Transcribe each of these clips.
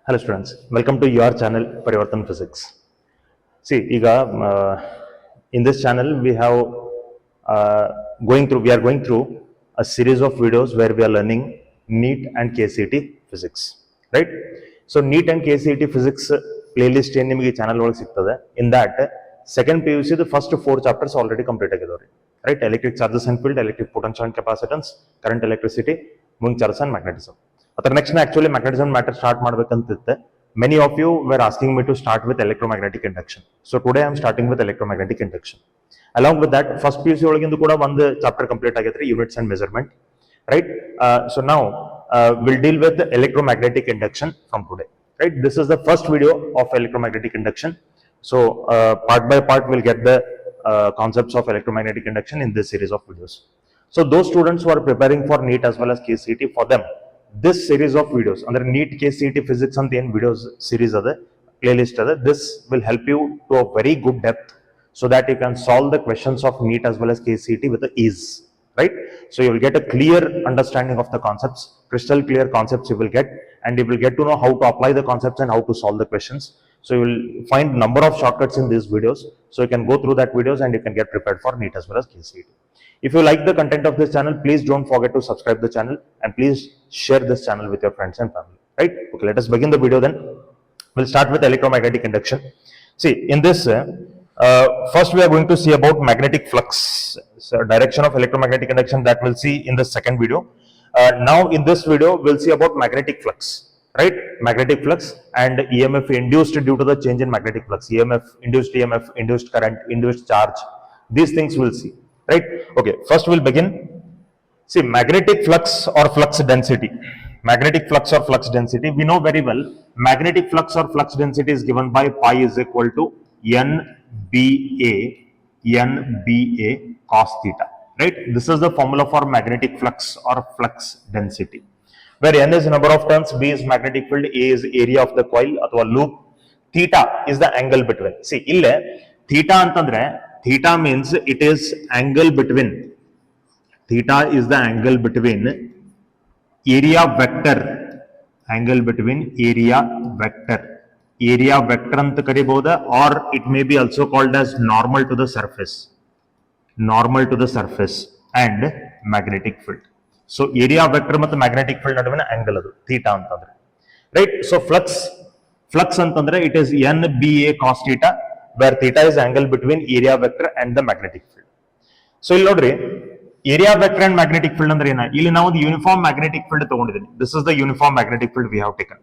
Hello students, welcome to your channel Parivartan Physics. See, in this channel we are going through a series of videos where we are learning NEET and KCET Physics, right? So NEET and KCET Physics playlist in the channel in that second PUC the first 4 chapters already completed, right? Electric charges and field, electric potential and capacitance, current electricity, moving charges and magnetism. Next actually magnetism matter start madbekantitte. Many of you were asking me to start with electromagnetic induction. So today I am starting with electromagnetic induction. Along with that, first PUC olagindu kuda one chapter complete agaytre, units and measurement, right? So now we'll deal with the electromagnetic induction from today, right? This is the first video of electromagnetic induction. So part by part we'll get the concepts of electromagnetic induction in this series of videos. So those students who are preparing for NEET as well as KCET, for them this series of videos under NEET KCET Physics and the videos series other playlist other, this will help you to a very good depth so that you can solve the questions of NEET as well as KCET with the ease, right? So you will get a clear understanding of the concepts, crystal clear concepts you will get, and you will get to know how to apply the concepts and how to solve the questions. So you will find number of shortcuts in these videos, so you can go through that videos and you can get prepared for NEET as well as KCET. If you like the content of this channel, please don't forget to subscribe the channel and please share this channel with your friends and family, right? Okay, let us begin the video then. We'll start with electromagnetic induction. See, in this, first we are going to see about magnetic flux, so direction of electromagnetic induction, that we'll see in the second video. Now in this video, we'll see about magnetic flux, right? Magnetic flux and EMF induced due to the change in magnetic flux, EMF, induced current, induced charge. These things we'll see. Right? Okay, first we'll begin. See, magnetic flux or flux density. Magnetic flux or flux density, we know very well, magnetic flux or flux density is given by pi is equal to NBA cos theta, right? This is the formula for magnetic flux or flux density, where N is number of turns, B is magnetic field, A is area of the coil or loop, theta is the angle between. See, ille theta antandre, theta means it is angle between, theta is the angle between area vector, angle between area vector anta kariboda, or it may be also called as normal to the surface and magnetic field. So area vector ಮತ್ತು magnetic field ನಡುವಿನ angle ಅದು theta ಅಂತಂದ್ರೆ, right? So flux ಅಂತಂದ್ರೆ it is NBA cos theta, where theta is angle between area vector and the magnetic field. So ಇಲ್ಲಿ ನೋಡ್ರಿ, area vector and magnetic field ಅಂದ್ರೆ ಏನ, ಇಲ್ಲಿ ನಾವು ಒಂದು ಯೂನಿಫಾರ್ಮ್ ಮ್ಯಾಗ್ನೆಟಿಕ್ ಫೀಲ್ಡ್ ತಗೊಂಡಿದ್ದೀನಿ. This is the uniform magnetic field we have taken.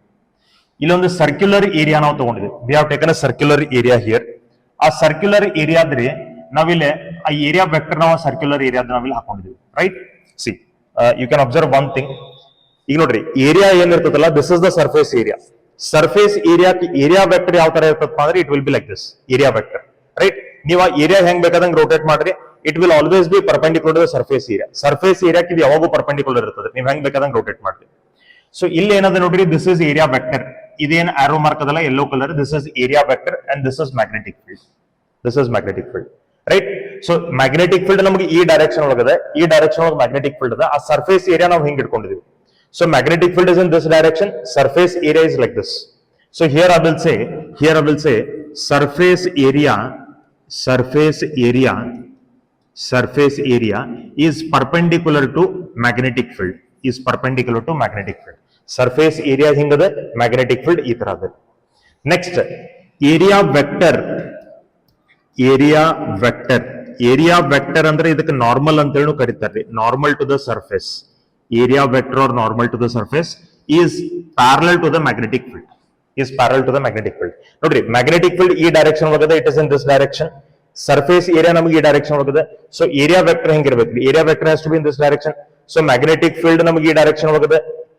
ಇಲ್ಲೊಂದು circular area ನಾವು ತಗೊಂಡಿದ್ದೀವಿ. We have taken a circular area here. ಆ ಸರ್ಕ್ಯುಲರ್ ಏರಿಯಾ ಆದ್ರೆ ನಾವಿಲ್ಲಿ ಆ ಏರಿಯಾ ವೆಕ್ಟರ್ ನಾವು ಸರ್ಕ್ಯುಲರ್ ಏರಿಯಾ ನಾವಿಲ್ಲಿ ಹಾಕೊಂಡಿದ್ದೀವಿ, right? See, you can observe one thing. ಈಗ ನೋಡ್ರಿ, ಏರಿಯಾ ಏನಿರ್ತದಲ್ಲ, this is the surface area. Surface area vector ಯಾವ ತರ ಇರ್ತಪ್ಪ ಅಂದ್ರೆ it will be like this area vector, right? ನೀವು ಆ ಏರಿಯಾ ಹೆಂಗ್ ಬೇಕಾದಂಗೆ ರೋಟೇಟ್ ಮಾಡ್ರಿ, it will always be perpendicular to the surface area. Surface ಏರಿಯಾಕ್ಕೆ ಇದು ಯಾವಾಗೂ ಪರ್ಪೆಂಡಿಕ್ಯುಲರ್ ಇರ್ತದೆ, ನೀವು ಹೆಂಗ್ ಬೇಕಾದಂಗೆ ರೋಟೇಟ್ ಮಾಡ್ರಿ. ಸೊ ಇಲ್ಲಿ ಏನದ ನೋಡ್ರಿ, ದಿಸ್ ಇಸ್ ಏರಿಯಾ ವೆಕ್ಟರ್. ಇದೇನು ಆರೋ ಮಾರ್ಕ್ ಅದಲ್ಲ yellow colour, this is area vector and this is magnetic field. This is magnetic field, right? So magnetic field ನಮಗೆ ಈ ಡೈರೆಕ್ಷನ್ ಒಳಗದೆ, ಈ ಡೈರೆಕ್ಷನ್ ಒಳಗೆ ಮ್ಯಾಗ್ನೆಟಿಕ್ ಫೀಲ್ಡ್ ಅದ. ಆ ಸರ್ಫೇಸ್ ಏರಿಯಾ ನಾವು ಹಿಂಗ್ ಇಟ್ಕೊಂಡಿದೀವಿ. So magnetic field is in this direction, surface area is like this. So here I will say surface area is perpendicular to magnetic field, surface area hingada, magnetic field ee ತರ ಇದೆ. Next, area vector ಅಂದ್ರೆ ಇದಕ್ಕೆ normal ಅಂತ ಹೇಳಿ ಕರೀತಾರೆ, normal to the surface. Area vector or normal to the surface is parallel to the magnetic field. Nodri, magnetic field e direction ಒಳಗದೆ, it is in this direction. Surface area ನಮಗೆ ಈ direction ಒಳಗದೆ. So area vector ಹೆಂಗಿರಬೇಕು? Area vector has to be in this direction. So magnetic field ನಮಗೆ ಈ direction ಒಳಗದೆ,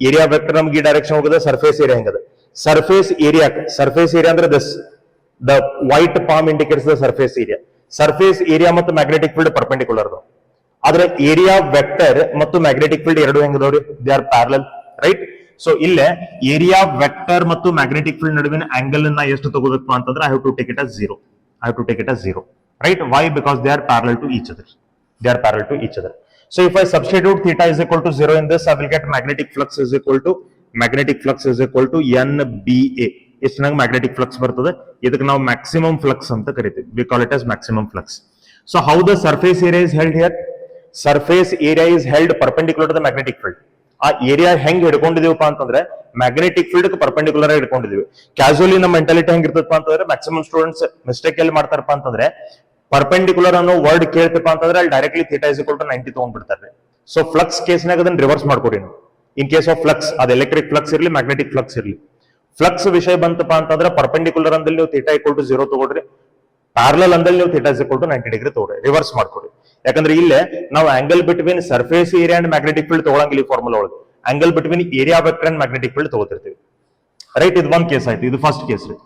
area vector ನಮಗೆ ಈ direction ಒಳಗದೆ, surface area ಹೆಂಗದೆ? Surface area ಅಂದ್ರೆ this, the white palm indicates the surface area. Surface area ಮತ್ತು magnetic field perpendicular ಅದಾವ. ಆದ್ರೆ area vector ಮತ್ತು magnetic field ಎರಡು ಹೆಂಗದವ್ರಿ? They are parallel, right? So ಇಲ್ಲೇ ಏರಿಯಾ ವೆಕ್ಟರ್ ಮತ್ತು ಮ್ಯಾಗ್ನೆಟಿಕ್ ಫೀಲ್ಡ್ ನಡುವಿನ ಆಂಗಲ್ ಅನ್ನ ಎಷ್ಟು ತಗೋಬೇಕು ಅಂತಂದ್ರೆ I have to take it as zero, right? Why? Because they are parallel to each other. So if I substitute theta is equal to 0 in this, I will get magnetic flux is equal to magnetic flux is equal to NBA. ಎಷ್ಟು ನಂಗೆ magnetic flux ಬರ್ತದೆ, ಇದಕ್ಕೆ ನಾವು maximum flux ಅಂತ ಕರಿತೀವಿ. We call it as maximum flux. So how the surface area is held here? Surface area is held perpendicular to the magnetic field. ಆ area ಹೆಂಗ್ ಹಿಡ್ಕೊಂಡಿದೀವಪ್ಪ ಅಂತಂದ್ರೆ ಮ್ಯಾಗ್ನೆಟಿಕ್ ಫೀಲ್ಡ್ ಪರ್ಪೆಂಡಿಕ್ಯುಲರ್ ಆಗಿ ಹಿಡ್ಕೊಂಡಿದೀವಿ. ಕ್ಯಾಶುಯಲಿ ನಮ್ಮ ಮೆಂಟಾಲಿಟಿ ಹೆಂಗ್ ಇರ್ತದಪ್ಪ ಅಂತಂದ್ರೆ ಮ್ಯಾಕ್ಸಿಮಮ್ ಸ್ಟೂಡೆಂಟ್ಸ್ ಮಿಸ್ಟೇಕ್ ಎಲ್ಲಿ ಮಾಡ್ತಾರಪ್ಪ ಅಂತಂದ್ರೆ ಪರ್ಪೆಂಡಿಕ್ಯುಲರ್ ಅನ್ನೋ ವರ್ಡ್ ಕೇಳ್ತಪ್ಪ ಅಂತಂದ್ರೆ ಅಲ್ಲಿ directly theta is equal to 90 ತಗೊಂಡ್ಬಿಡ್ತಾರೆ. ಸೊ ಫ್ಲಕ್ಸ್ ಕೇಸ್ನಾಗ ಅದನ್ನ ರಿವರ್ಸ್ ಮಾಡ್ಕೊರಿ ನೀವು. ಇನ್ ಕೇಸ್ ಆಫ್ ಫ್ಲಕ್ಸ್ ಅದು ಎಲೆಕ್ಟ್ರಿಕ್ ಫ್ಲಕ್ಸ್ ಇರಲಿ ಮ್ಯಾಗ್ನೆಟಿಕ್ ಫ್ಲಕ್ಸ್ ಇರಲಿ, ಫ್ಲಕ್ಸ್ ವಿಷಯ ಬಂತಪ್ಪ ಅಂತಂದ್ರೆ ಪರ್ಪೆಂಡಿಕ್ಯುಲರ್ ಅಂದಲ್ಲಿ ನೀವು ಥೀಟಾ ಈಕ್ವಲ್ ಟು 0 ತಗೊಳ್ರಿ, ಪ್ಯಾರಲಲ್ ಅಂದಲ್ಲಿ ನೀವು theta is equal to 90 degree ತಗೊಳ್ರಿ, ರಿವರ್ಸ್ ಮಾಡ್ಕೊಡಿ. ಯಾಕಂದ್ರೆ ಇಲ್ಲೇ ನಾವು angle between surface area and magnetic field ತಗೊಳಂಗಿಲ್ಲ. ಈ ಫಾರ್ಮುಲಾ ಒಳಗೆ angle between area vector and magnetic field ತಗೋತಿರ್ತೀವಿ, ರೈಟ್? ಇದು ಒಂದ್ ಕೇಸ್ ಆಯ್ತು, ಇದು ಫಸ್ಟ್ ಕೇಸ್ ರೀ.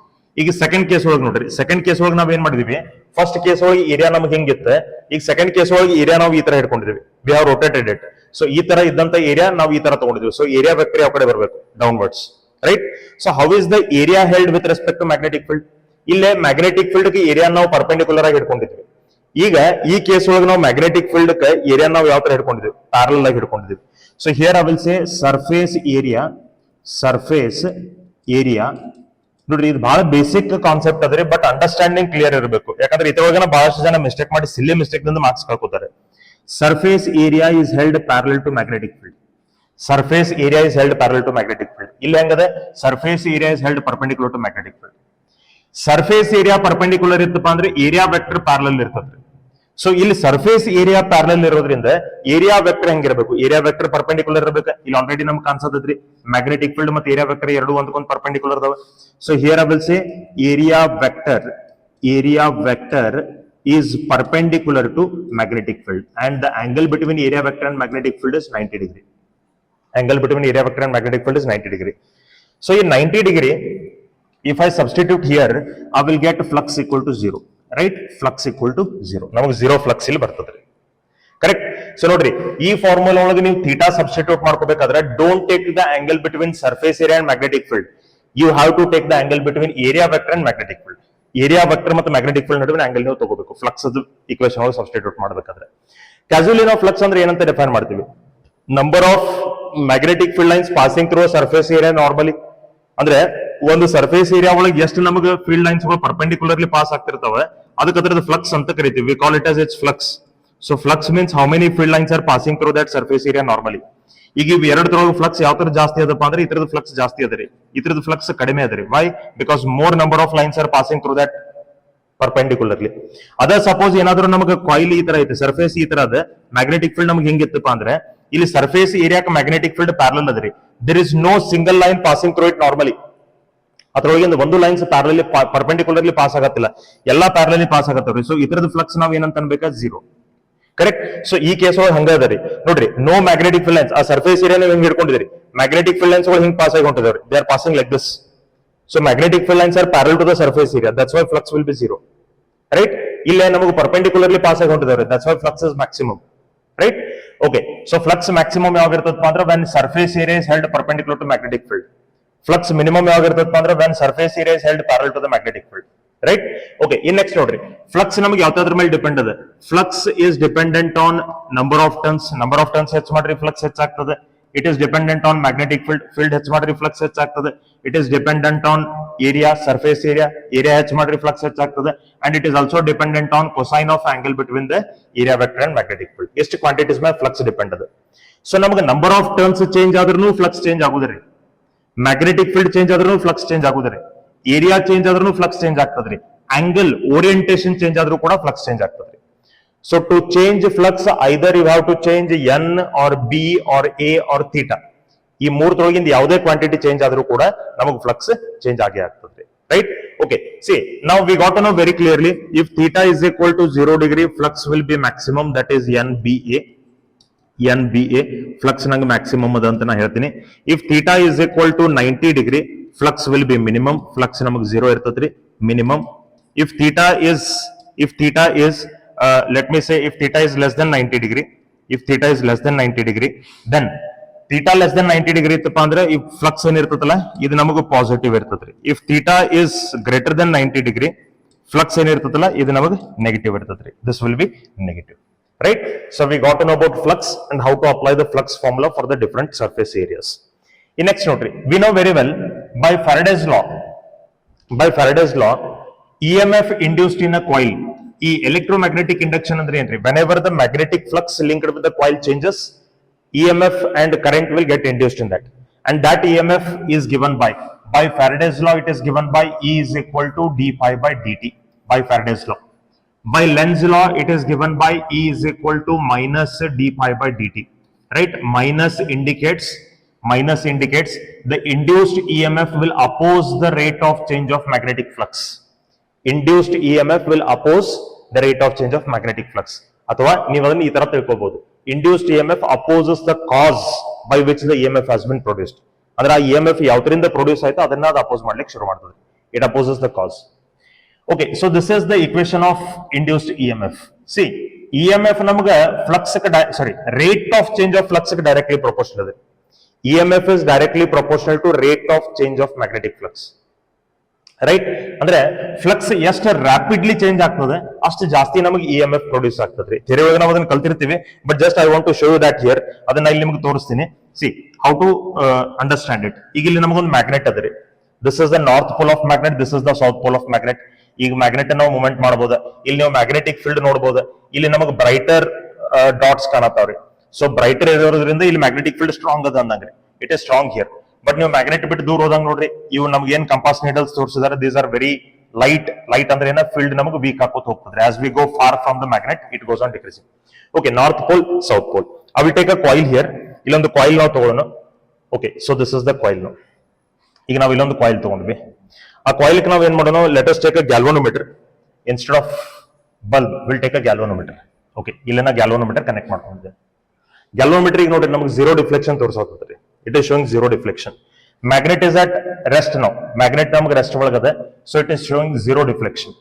ಈಗ ಸೆಕೆಂಡ್ ಕೇಸ್ ಒಳಗೆ ನೋಡ್ರಿ, ಸೆಕೆಂಡ್ ಕೇಸ್ ಒಳಗೆ ನಾವ್ ಏನ್ ಮಾಡಿದೀವಿ, ಫಸ್ಟ್ ಕೇಸ್ ಒಳಗೆ ಏರಿಯಾ ನಮ್ಗೆ ಹೆಂಗಿತ್ತೆ, ಈಗ ಸೆಕೆಂಡ್ ಕೇಸ್ ಒಳಗೆ ಏರಿಯಾ ನಾವು ಈ ತರ ಹಿಡ್ಕೊಂಡಿದೀವಿ, we have rotated it. So ಈ ತರ ಇದ್ದಂತ ಏರಿಯಾ ನಾವು ಈ ತರ ತಗೊಂಡಿದ್ವಿ. ಸೊ ಏರಿಯಾ ವೆಕ್ಟರ್ ಯಾವ ಕಡೆ ಬರಬೇಕು? Downwards, right? So how is the area held with respect to magnetic field? ಇಲ್ಲೇ ಮ್ಯಾಗ್ನೆಟಿಕ್ ಫೀಲ್ಡ್ ಗೆ ಏರಿಯಾ ನಾವು ಪರ್ಪೆಂಡಿಕ್ಯುಲರ್ ಆಗಿ ಹಿಡ್ಕೊಂಡಿದ್ವಿ. ಈಗ ಈ ಕೇಸ್ ಒಳಗೆ ನಾವು ಮ್ಯಾಗ್ನೆಟಿಕ್ ಫೀಲ್ಡ್ ಏರಿಯಾ ನಾವು ಯಾವ ತರ ಹಿಡ್ಕೊಂಡಿದ್ವಿ? ಪ್ಯಾರಲಲ್ ಆಗಿ ಹಿಡ್ಕೊಂಡಿದ್ವಿ. So here I will say surface area. ನೋಡ್ರಿ, ಇದು ಬಹಳ ಬೇಸಿಕ್ ಕಾನ್ಸೆಪ್ಟ್ ಅದ್ರಿ, ಬಟ್ ಅಂಡರ್ಸ್ಟ್ಯಾಂಡಿಂಗ್ ಕ್ಲಿಯರ್ ಇರಬೇಕು. ಯಾಕಂದ್ರೆ ಇದ್ರೊಳಗೆ ಬಹಳಷ್ಟು ಜನ ಮಿಸ್ಟೇಕ್ ಮಾಡಿ ಸಿಲ್ಲಿ ಮಿಸ್ಟೇಕ್ ದಿಂದ ಮಾರ್ಕ್ಸ್ ಕಳ್ಕೊತಾರೆ. Surface area is held parallel to magnetic field. Surface area is held parallel to magnetic field. ಇಲ್ಲಿ ಹೆಂಗದೆ? Surface area is held perpendicular to magnetic field. Surface area perpendicular ಇತ್ತಪ್ಪ ಅಂದ್ರೆ area vector parallel ಇರ್ತದೆ. So ಇಲ್ಲಿ surface area parallel ಇರೋದ್ರಿಂದ area vector ಹೆಂಗಿರಬೇಕು? Area vector perpendicular ಇರಬೇಕು. ಇಲ್ಲಿ ಆಲ್ರೆಡಿ ನಮ್ಗೆ ಕಾಣಿಸತೈತ್ರಿ ಮ್ಯಾಗ್ನೆಟಿಕ್ ಫೀಲ್ಡ್ ಮತ್ತೆ ಏರಿಯಾ ವೆಕ್ಟರ್ ಎರಡು ಒಂದಕ್ಕೊಂದು ಪರ್ಪೆಂಡಿಕ್ಯುಲರ್ ಅದಾವ. So here I will say area vector is perpendicular to magnetic field and the angle between area vector and magnetic field is 90 degree. Angle between area vector and magnetic field is 90 degree. So in 90 degree, if I substitute here, I will get flux equal to 0, right? Flux equal to 0. ನಮಗೆ 0 flux ಇಲ್ಲಿ ಬರ್ತದೆ, correct? So ನೋಡ್ರಿ, ಈ formula ಒಳಗೆ ನೀವು theta substitute ಮಾಡ್ಕೋಬೇಕಾದ್ರೆ don't take the angle between surface area and magnetic field. You have to take the angle between area vector and magnetic field. Area vector ಮತ್ತು magnetic field ನಡುವೆ angle ನೀವು ತಗೋಬೇಕು flux equation ಒಳಗೆ substitute ಮಾಡಬೇಕಾದ್ರೆ. ಕ್ಯಾಸುಯಲಿ ನಾವು flux ಅಂದ್ರೆ ಏನಂತ define ಮಾಡ್ತೀವಿ? Number of magnetic field lines passing through surface area normally. ಅಂದ್ರೆ ಒಂದು ಸರ್ಫೇಸ್ ಏರಿಯಾ ಒಳಗೆ ಎಷ್ಟು ನಮಗೆ ಫೀಲ್ಡ್ ಲೈನ್ಸ್ ಗಳು ಪರ್ಪೆಂಡಿಕ್ಯುಲರ್ಲಿ ಪಾಸ್ ಆಗ್ತಿರ್ತಾವೆ ಅದಕ್ಕೆ ಅದರದ ಫ್ಲಕ್ಸ್ ಅಂತ ಕರಿತೀವಿ. We call it as it's flux. So flux means how many field lines are passing through that surface area normally. ಈಗ ಇವು ಎರಡರೊಳಗೆ ಫ್ಲಕ್ಸ್ ಯಾವ ತರ ಜಾಸ್ತಿ ಅದಪ್ಪ ಅಂದ್ರೆ ಇತರದ ಫ್ಲಕ್ಸ್ ಜಾಸ್ತಿ ಅದರಿ, ಇತರದ ಫ್ಲಕ್ಸ್ ಕಡಿಮೆ ಅದರಿ. Why? Because more number of lines are passing through that perpendicularly. ಅದ ಸಪೋಸ್ ಏನಾದ್ರೂ ನಮಗೆ ಕಾಯಿಲ್ ಈ ತರ ಐತೆ, ಸರ್ಫೇಸ್ ಈ ತರ ಅದ, ಮ್ಯಾಗ್ನೆಟಿಕ್ ಫೀಲ್ಡ್ ನಮ್ಗೆ ಹೆಂಗಿತ್ತಪ್ಪ ಅಂದ್ರೆ ಇಲ್ಲಿ ಸರ್ಫೇಸ್ ಏರಿಯಾಕ್ಕೆ ಮ್ಯಾಗ್ನೆಟಿಕ್ ಫೀಲ್ಡ್ ಪ್ಯಾರಲಲ್ ಅದರಿ. There is no single line passing through it normally. ಅದ್ರೊಳಗಿಂದ ಒಂದು ಲೈನ್ಸ್ ಪ್ಯಾರಲಲ್ಲಿ ಪರ್ಪೆಂಡಿಕ್ಯುಲರ್ಲಿ ಪಾಸ್ ಆಗತ್ತಿಲ್ಲ, ಎಲ್ಲಾ ಪ್ಯಾರಲಲ್ಲಿ ಪಾಸ್ ಆಗತ್ತವ್ರಿ. ಸೊ ಇತರದ ಫ್ಲಕ್ಸ್ ನಾವ್ ಏನಂತ ಅನ್ಬೇಕಾ? 0, ಕರೆಕ್ಟ್? ಸೊ ಈ ಕೇಸ್ ಒಳಗೆ ಹಂಗ ಅದರಿ ನೋಡ್ರಿ, ನೋ ಮ್ಯಾಗ್ನೆಟಿಕ್ ಫೀಲ್ಡ್ ಲೈನ್ಸ್. ಆ ಸರ್ಫೇಸ್ ಏರಿಯಾ ನೀವು ಹೆಂಗ್ ಹಿಡ್ಕೊಂಡಿದ್ರಿ, ಮ್ಯಾಗ್ನೆಟಿಕ್ ಫೀಲ್ಡ್ ಲೈನ್ಸ್ ಹಿಂಗ್ ಪಾಸ್ ಆಗಿ ಹೊಂಟಿದವ್ರಿ. They are passing like this. So magnetic field lines are parallel to the surface area, that's why flux will be 0, right? ಇಲ್ಲೇ ನಮಗೆ perpendicularly pass ಆಗಿ ಹೊಂಟಿದವ್ರಿ, that's why flux is maximum, right? Okay, so flux maximum ಯಾವಾಗ ಇರ್ತದಪ್ಪ ಅಂದ್ರೆ when surface area is held perpendicular to magnetic field. Flux minimum ಯಾವಾಗ ಇರ್ತದಪ್ಪ ಅಂದ್ರೆ when surface area is held parallel to the magnetic field, right? Okay, in next ನೋಡ್ರಿ, flux ನಮಗೆ ಯಾವ್ದಾದ್ರ ಮೇಲೆ ಡಿಪೆಂಡ್ ಅದ? Flux is dependent on number of turns. Number of turns ಹೆಚ್ಚು ಮಾಡ್ರಿ ಫ್ಲಕ್ಸ್ ಹೆಚ್ಚಾಗ್ತದೆ. It is dependent on magnetic field ಹೆಚ್ಚು ಮಾಡ್ರಿ ಫ್ಲಕ್ಸ್ ಹೆಚ್ಚಾಗ್ತದೆ. It is dependent on area, surface area ಹೆಚ್ಚು ಮಾಡ್ರಿ ಫ್ಲಕ್ಸ್ ಹೆಚ್ಚಾಗ್ತದೆ. And it is also dependent on cosine of angle between the area vector and magnetic field. ಎಷ್ಟು quantities ಮೇಲೆ flux depend ಅದ. So ನಮಗೆ ನಂಬರ್ ಆಫ್ ಟರ್ನ್ಸ್ ಚೇಂಜ್ ಆದ್ರೂ flux change ಆಗುದ್ರಿ, magnetic field change ಆದ್ರೂ ಫ್ಲಕ್ಸ್ ಚೇಂಜ್ ಆಗುದ್ರಿ, area change ಆದ್ರೂ flux change ಆಗ್ತದ್ರಿ, ಆಂಗಲ್ ಓರಿಯಂಟೇಶನ್ ಚೇಂಜ್ ಆದ್ರೂ ಕೂಡ ಫ್ಲಕ್ಸ್ ಚೇಂಜ್ ಆಗ್ತದ್ರಿ. So to change flux either you have to change N or B or A or theta. ಈ ಮೂರೊಳಗಿಂದ ಯಾವುದೇ ಕ್ವಾಂಟಿಟಿ ಚೇಂಜ್ ಆದ್ರೂ ಕೂಡ ನಮಗೆ ಫ್ಲಕ್ಸ್ ಚೇಂಜ್ ಆಗೇ ಆಗ್ತದೆ, right? Okay, see now we got to know very clearly if theta is equal to 0 degree flux will be maximum, that is NBA. Flux ನಂಗೆ maximum ಅದ ಅಂತ ನಾ ಹೇಳ್ತೀನಿ. If theta is equal to 90 degree flux will be minimum. Flux ನಮಗೆ 0 ಇರ್ತದ್ರಿ, minimum. If theta is let me say if theta is less than 90 degree, if theta is less than 90 degree, then theta less than 90 degree ಇತ್ತಪ್ಪ ಅಂದ್ರೆ ಈ flux ಏನಿರ್ತದಲ್ಲ ಇದು ನಮಗೆ positive ಇರ್ತದ್ರಿ. If theta is greater than 90 degree flux ಏನಿರ್ತದಲ್ಲ ಇದು ನಮಗೆ ನೆಗೆಟಿವ್ ಇರ್ತದ್ರಿ. This will be negative, right? So we got to know about flux and how to apply the flux formula for the different surface areas. In next note, we know very well by Faraday's law, EMF induced in a coil, electromagnetic induction andre entry. Whenever the magnetic flux linked with the coil changes, EMF and current will get induced in that. And that EMF is given by Faraday's law, it is given by E is equal to d pi by dt by Faraday's law. By Lenz's law, it is given by E is equal to minus d pi by dt. Right? Minus indicates the induced EMF will oppose the rate of change of magnetic flux. Induced EMF will oppose the rate of change of magnetic flux. ಅಥವಾ ನೀವು ಅದನ್ನು ಈ ತರ ತಿಳ್ಕೋಬಹುದು. Induced EMF opposes the cause by which the EMF has been produced. ಅಂದ್ರೆ ಆ EMF ಯಾವ್ದರಿಂದ produce ಆಯ್ತು ಅದನ್ನ ಅದು ಅಪೋಸ್ ಮಾಡ್ಲಿಕ್ಕೆ ಶುರು ಮಾಡ್ತದೆ. It opposes the cause. Okay, so this is the equation of induced EMF. See, EMF ನಮಗೆ flux rate of change of flux directly proportional ಇದೆ. EMF is directly proportional to rate of change of magnetic flux. Right ಅಂದ್ರೆ flux ಎಷ್ಟು rapidly change ಆಗ್ತದೆ ಅಷ್ಟು ಜಾಸ್ತಿ ನಮಗೆ EMF produce ಆಗ್ತದ್ರಿ. Theory ನಾವು ಅದನ್ನ ಕಲ್ತಿರ್ತೀವಿ, but just I want to show you that here. ಅದನ್ನ ಇಲ್ಲಿ ನಿಮ್ಗೆ ತೋರಿಸ್ತೀನಿ. See how to understand it. ಈಗ ಇಲ್ಲಿ ನಮಗೊಂದು ಮ್ಯಾಗ್ನೆಟ್ ಅದ್ರಿ. This is the north pole of magnet, this is the south pole of magnet. ಈಗ ಮ್ಯಾಗ್ನೆಟ್ ನಾವು ಮೂವ್ಮೆಂಟ್ ಮಾಡಬಹುದು. ಇಲ್ಲಿ ನೀವು ಮ್ಯಾಗ್ನೆಟಿಕ್ ಫೀಲ್ಡ್ ನೋಡಬಹುದು. ಇಲ್ಲಿ ನಮಗೆ ಬ್ರೈಟರ್ ಡಾಟ್ಸ್ ಕಾಣತಾವ್ರಿ. ಸೊ ಬ್ರೈಟರ್ ಇರೋದ್ರಿಂದ ಇಲ್ಲಿ ಮ್ಯಾಗ್ನೆಟಿಕ್ ಫೀಲ್ಡ್ ಸ್ಟ್ರಾಂಗ್ ಅದ ಅಂದಂಗ್ರಿ. It is strong here. But ನೀವು ಮ್ಯಾಗ್ನೆಟ್ ಬಿಟ್ಟು ದೂರ ಹೋದಂಗ್ ನೋಡ್ರಿ, ಇವು ನಮ್ಗೆ ಏನ್ ಕಂಪಾಸ್ ನೀಡಲ್ಸ್ ತೋರಿಸಿದಾರೆ, ದೀಸ್ ಆರ್ ವೆರಿ ಲೈಟ್ ಅಂದ್ರೆ ಏನ ಫೀಲ್ಡ್ ನಮಗೆ ವೀಕ್ ಹಾಕೋತ ಹೋಗ್ತದೆ. As we go far from the magnet it goes on decreasing. Okay, north pole, south pole. I will take a coil here. ಇಲ್ಲೊಂದು ಕಾಯಿಲ್ ನಾವು ತಗೊಳ್ಳೋಣ. Okay, so this is the coil. ಈಗ ನಾವು ಇಲ್ಲೊಂದು coil ತಗೊಂಡ್ವಿ. ಆ ಕಾಯಿಲ್ ನಾವು ಏನ್ ಮಾಡೋಣ, let us take a galvanometer instead of bulb. Will take a galvanometer. Okay, ಇಲ್ಲೇನ ಗ್ಯಾಲ್ವನೋಮೀಟರ್ ಕನೆಕ್ಟ್ ಮಾಡ್ಕೊಂಡಿದ್ದೆ. ಗ್ಯಾಲ್ವನೋಮೀಟರ್ ಈಗ ನೋಡ್ರಿ ನಮಗೆ ಝೀರೋ ಡಿಫ್ಲೆಕ್ಷನ್ ತೋರಿಸೋದ್ರಿ. It is showing zero deflection. Magnet is at rest now. Magnet ನಮಗೆ rest ಒಳಗದೆ. So it is showing zero deflection.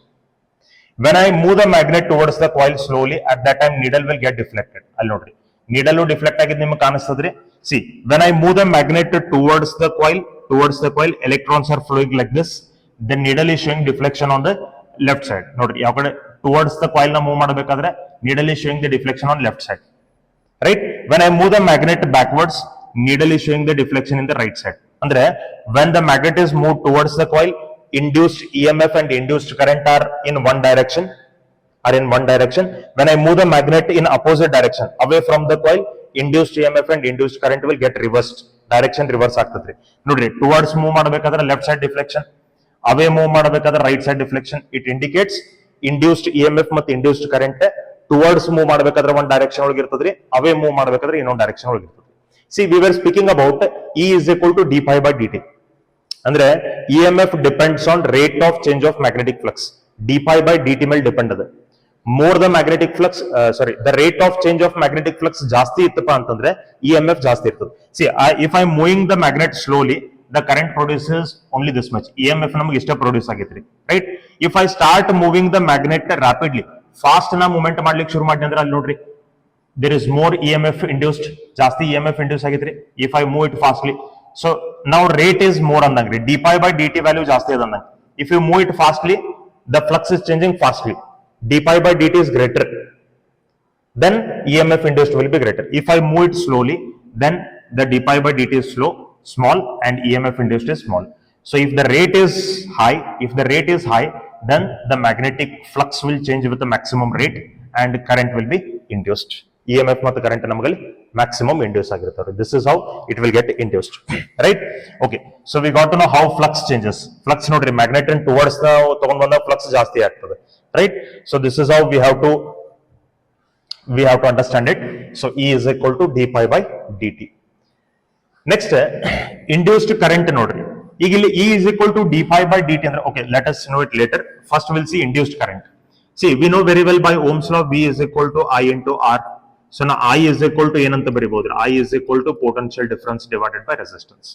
When I move the magnet towards the coil slowly, at that time needle will get deflected. ಅಲ್ಲಿ ನೋಡ್ರಿ, needle deflect ಆಗಿದ್ದು ನಿಮಗೆ ಕಾಣಿಸ್ತದ್ರಿ. See, when I move the magnet towards the coil, electrons are flowing like this. The needle is showing deflection on the left side. ನೋಡ್ರಿ, ಯಾವ ಕಡೆ towards the coil ನ move ಮಾಡಬೇಕಾದ್ರೆ needle is showing the deflection on left side. Right? When I move the magnet backwards, needle is showing the deflection in the right side. Andre, when the magnet is moved towards the coil, induced EMF and induced current are in one direction. When I move the magnet in opposite direction, away from the coil, induced EMF and induced current will get reversed. Direction reverse ಆಗ್ತದ್ರಿ. ನೋಡ್ರಿ, towards move ಮಾಡಬೇಕಾದ್ರೆ left side deflection, away move ಮಾಡಬೇಕಾದ್ರೆ right side deflection. It indicates induced EMF ಮತ್ತು induced current towards move ಮಾಡಬೇಕಾದ್ರೆ one direction ಒಳಗೆ ಇರ್ತದ್ರಿ, away move ಮಾಡಬೇಕಾದ್ರೆ ಇನ್ನೊಂದು direction ಒಳಗೆ ಇರ್ತದೆ. See, we were speaking about E is equal to d pi by dt. Andre, EMF depends on rate of change of magnetic flux. d pi by dt ಮೇಲೆ depend ಅದ. More the magnetic flux, the rate of change of magnetic flux ಜಾಸ್ತಿ ಇತ್ತಪ್ಪ ಅಂತಂದ್ರೆ EMF ಜಾಸ್ತಿ ಇರ್ತದೆ. See, if I am moving the magnet slowly, the current produces only this much. EMF ನಮಗೆ ಇಷ್ಟ produce ಆಗೈತ್ರಿ. Right? If I start moving the magnet rapidly, fast ನಾ movement ಮಾಡ್ಲಿಕ್ಕೆ ಶುರು ಮಾಡಿ ಅಂದ್ರೆ ಅಲ್ಲಿ ನೋಡ್ರಿ, there is more EMF induced, ಜಾಸ್ತಿ EMF induced ಆಗೈತ್ರಿ. If I move it fastly, so now rate is more ಅಂದಂಗ್ರಿ. d pi by dt value ಜಾಸ್ತಿ ಅದ ಅಂದಂಗ. If you move it fastly, the flux is changing fastly. d pi by dt is greater, then EMF induced will be greater. If I move it slowly, then the d pi by dt is small and EMF induced is small. So if the rate is high, then the magnetic flux will change with the maximum rate and current will be induced. EMF ಮತ್ತು current ನಮಗಲ್ಲಿ maximum induce ಆಗಿರ್ತಾರೆ. This is how it will get induced. Right? Okay. So we got to know how flux changes. Flux ನೋಡ್ರಿ, magnet towards ತಗೊಂಡ್ ಬಂದಾಗ flux ಜಾಸ್ತಿ ಆಗ್ತದೆ. Right? So this is how we have to understand it. So E is equal to d pi by dt. Next, induced current ನೋಡ್ರಿ. ಈಗ ಇಲ್ಲಿ E is equal to d pi by dt ಅಂದ್ರೆ, okay, let us know it later. First we'll see induced current. See, we know very well by Ohm's law, V is equal to I into R. So now I is equal to ಏನಂತ ಬರಿಬಹುದು? I is equal to potential difference divided by resistance.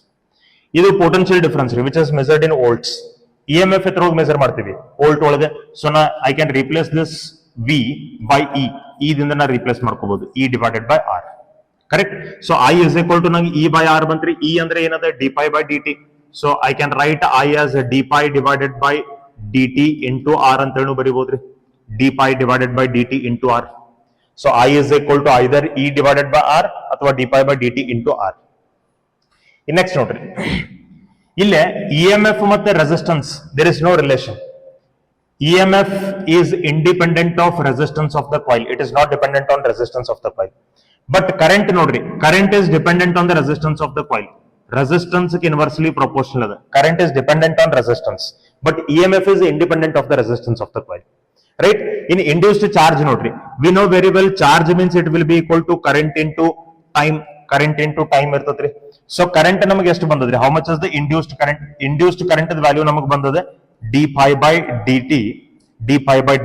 ಇದು potential difference which is measured in volts. EMF ಎತ್ತರೋಗಿ measure ಮಾಡ್ತೀವಿ volt ಒಳಗೆ. So ನಾ I can replace this V by E. ದಿಂದ ನಾ replace ಮಾಡ್ಕೋಬಹುದು E divided by R. Correct? So I is equal to ನಂಗೆ E by R ಬಂತ್ರಿ. E ಅಂದ್ರೆ ಏನದ? d pi by dt. So I can write I as d pi divided by dt into R ಅಂತ ಹೇಳಿ ಬರಿಬಹುದ್ರಿ. d pi divided by dt into R. So I is equal to either E divided by R ಅಥವಾ d pi by dt into R. Next ನೋಡ್ರಿ, ಇಲ್ಲೇ EMF ಮತ್ತೆ resistance there is no relation. EMF is independent of resistance of the coil. It is not dependent on resistance of the coil. But current nodri, current is dependent on the resistance of the coil. Resistance is inversely proportional. Current is dependent on resistance, but EMF is independent of the resistance of the coil. Right? In induced charge nodri, we know very well charge means it will be equal to current into time. Current into time irtatri. So current ನಮಗೆ ಎಷ್ಟು ಬಂದದ್ರಿ? How much is the induced current? Induced current value ನಮಗೆ ಬಂದದೆ d phi by